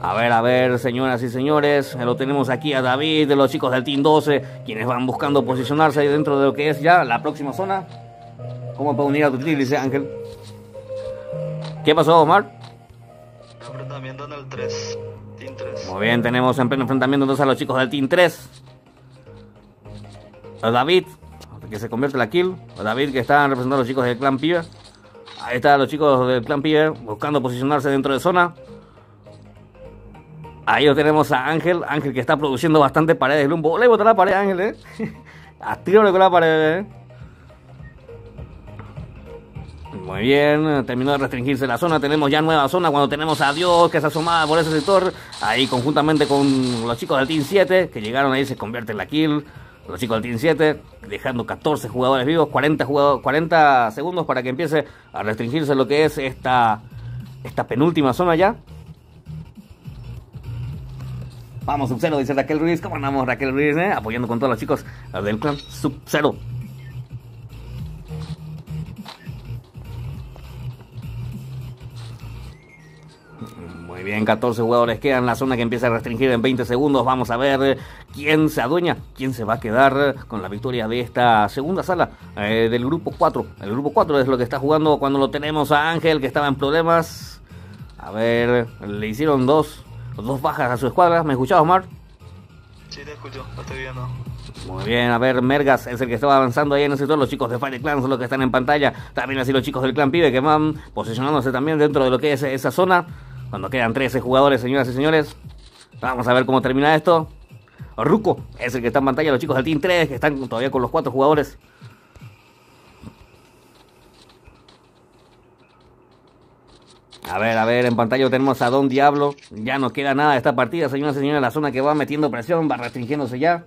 A ver, señoras y señores, lo tenemos aquí a David de los chicos del Team 12, quienes van buscando posicionarse ahí dentro de lo que es ya la próxima zona. ¿Cómo puedo unir a tu team? Dice Ángel. ¿Qué pasó, Omar? Enfrentamiento en el 3. Team 3. Muy bien, tenemos en pleno enfrentamiento entonces a los chicos del Team 3. A David, que se convierte en la kill. A David que están representando a los chicos del Clan Pibe. Ahí están los chicos del Clan Pibe buscando posicionarse dentro de zona. Ahí lo tenemos a Ángel. Ángel que está produciendo bastante paredes. Le botó la pared, Ángel, A tiro con la pared, Muy bien, terminó de restringirse la zona. Tenemos ya nueva zona cuando tenemos a Dios que se asomaba por ese sector. Ahí conjuntamente con los chicos del Team 7 que llegaron ahí, se convierte en la kill. Los chicos del Team 7 dejando 14 jugadores vivos, 40 segundos para que empiece a restringirse lo que es esta penúltima zona ya. Vamos, Sub-Zero, dice Raquel Ruiz. ¿Cómo andamos, Raquel Ruiz? Apoyando con todos los chicos del clan Sub-Zero. Muy bien, 14 jugadores quedan. La zona que empieza a restringir en 20 segundos. Vamos a ver quién se adueña, quién se va a quedar con la victoria de esta segunda sala del grupo 4. El grupo 4 es lo que está jugando cuando lo tenemos a Ángel, que estaba en problemas. A ver, le hicieron dos bajas a su escuadra. ¿Me escuchás, Omar? Sí, te escucho, lo estoy viendo. Muy bien, a ver, Mergas es el que estaba avanzando ahí en ese sector. Los chicos de Fire Clan son los que están en pantalla. También así los chicos del Clan Pibe que van posicionándose también dentro de lo que es esa zona. Cuando quedan 13 jugadores, señoras y señores. Vamos a ver cómo termina esto. Ruco es el que está en pantalla. Los chicos del Team 3 que están todavía con los 4 jugadores. A ver, en pantalla tenemos a Don Diablo. Ya no queda nada de esta partida, señoras y señores. La zona que va metiendo presión, va restringiéndose ya.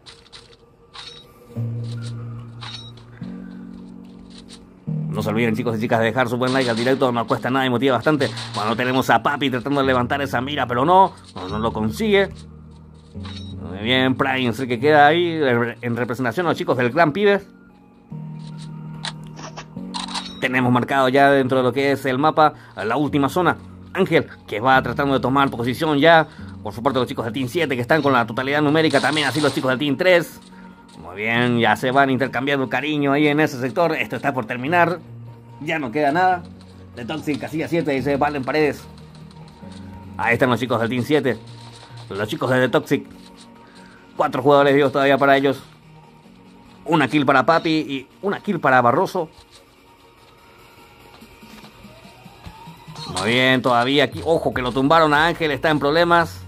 No se olviden, chicos y chicas, de dejar su buen like al directo. No cuesta nada y motiva bastante. Cuando tenemos a Papi tratando de levantar esa mira, pero no lo consigue. Muy bien, Prime es el que queda ahí en representación a los chicos del Clan Pibes. Tenemos marcado ya dentro de lo que es el mapa la última zona. Ángel, que va tratando de tomar posición ya. Por su parte los chicos del Team 7 que están con la totalidad numérica. También así los chicos del Team 3. Muy bien, ya se van intercambiando cariño ahí en ese sector. Esto está por terminar. Ya no queda nada. De Toxic, casilla 7, dice Valen Paredes. Ahí están los chicos del Team 7. Los chicos de The Toxic. 4 jugadores vivos todavía para ellos. Una kill para Papi y una kill para Barroso. Muy bien, todavía aquí. Ojo que lo tumbaron a Ángel, está en problemas.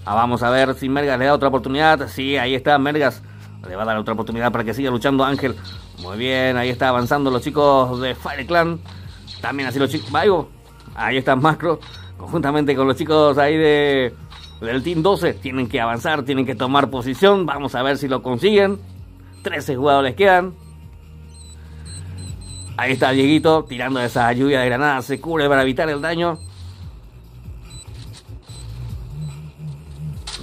Vamos a ver si Mergas le da otra oportunidad. Sí, ahí está Mergas. Le va a dar otra oportunidad para que siga luchando Ángel. Muy bien, ahí está avanzando los chicos de Fire Clan. También así los chicos... Ahí está Macro. Conjuntamente con los chicos ahí del Team 12. Tienen que avanzar, tienen que tomar posición. Vamos a ver si lo consiguen. 13 jugadores quedan. Ahí está Dieguito tirando esa lluvia de granadas. Se cubre para evitar el daño.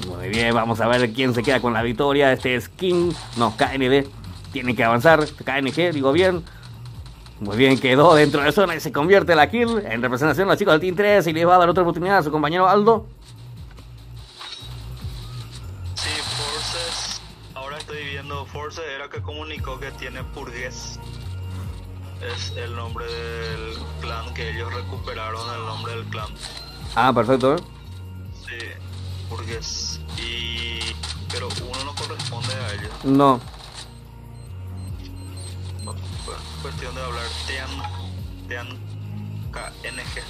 Muy bien, vamos a ver quién se queda con la victoria. Este es King. No, KND. Tiene que avanzar. KNG, digo bien. Muy bien, quedó dentro de zona y se convierte la kill. En representación a los chicos del Team 3. Y les va a dar otra oportunidad a su compañero Aldo. Sí, Forces. Ahora estoy viendo Forces. Era que comunicó que tiene Purgues. Es el nombre del clan, que ellos recuperaron el nombre del clan. Ah, perfecto. Sí, Burgués. Pero uno no corresponde a ellos. No. Fue cuestión de hablar. Tean KNG.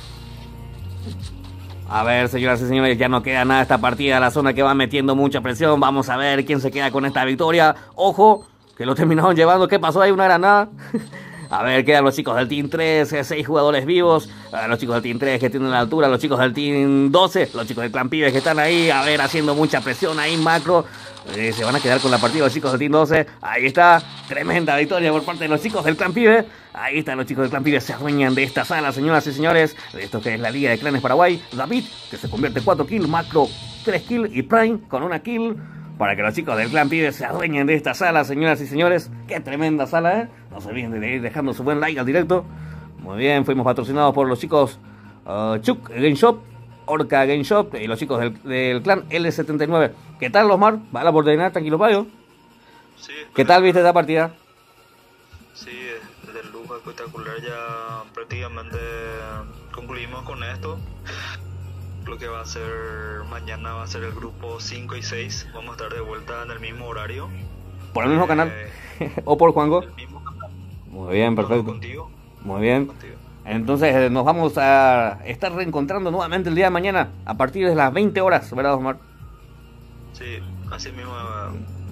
A ver, señoras y señores, ya no queda nada de esta partida. La zona que va metiendo mucha presión. Vamos a ver quién se queda con esta victoria. Ojo, que lo terminaron llevando. ¿Qué pasó ahí? Una granada. A ver, quedan los chicos del Team 3, 6 jugadores vivos. Los chicos del Team 3 que tienen la altura, los chicos del Team 12, los chicos del Clan Pibes que están ahí, a ver, haciendo mucha presión ahí, Macro. Se van a quedar con la partida los chicos del Team 12. Ahí está, tremenda victoria por parte de los chicos del Clan Pibe. Ahí están los chicos del Clan Pibe, se adueñan de esta sala, señoras y señores. De esto que es la Liga de Clanes Paraguay. David, que se convierte en 4 kills, Macro 3 kills y Prime con 1 kill. Para que los chicos del Clan Pibe se adueñen de esta sala, señoras y señores. Qué tremenda sala, ¿eh? No se olviden de ir dejando su buen like al directo. Muy bien, fuimos patrocinados por los chicos Chuk Game Shop, Orca Game Shop y los chicos del clan L79. ¿Qué tal, Osmar? ¿Va a la oportunidad? Tranquilo, payo. Sí, ¿Qué tal viste esta partida? Sí, de lujo, espectacular. Ya prácticamente concluimos con esto. Lo que va a ser mañana va a ser el grupo 5 y 6. Vamos a estar de vuelta en el mismo horario. ¿Por el mismo canal? ¿O por Juango? El mismo canal. Muy bien, perfecto. Contigo. Muy bien. Contigo. Entonces nos vamos a estar reencontrando nuevamente el día de mañana a partir de las 20 horas, ¿verdad, Osmar? Sí, así mismo.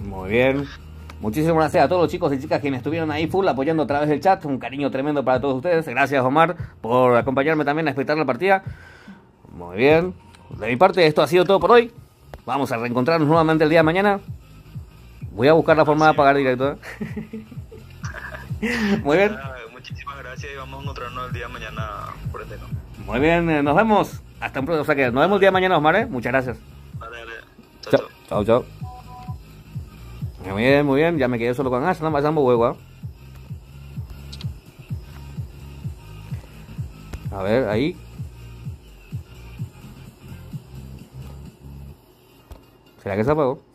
Muy bien. Muchísimas gracias a todos los chicos y chicas quienes estuvieron ahí full apoyando a través del chat. Un cariño tremendo para todos ustedes. Gracias, Omar, por acompañarme también a espectar la partida. Muy bien. De mi parte, esto ha sido todo por hoy. Vamos a reencontrarnos nuevamente el día de mañana. Voy a buscar la forma de apagar directo. Muy bien. Muchísimas gracias y vamos a encontrarnos el día de mañana por el tema. Muy bien, nos vemos. Hasta un pronto. O sea que nos vemos el día de mañana, Osmar, ¿eh? Muchas gracias. Dale. Chao, chao, chao. Muy bien, muy bien. Ya me quedé solo con Ash, no me pasamos huevo. A ver, ahí. ¿Será que se apagó?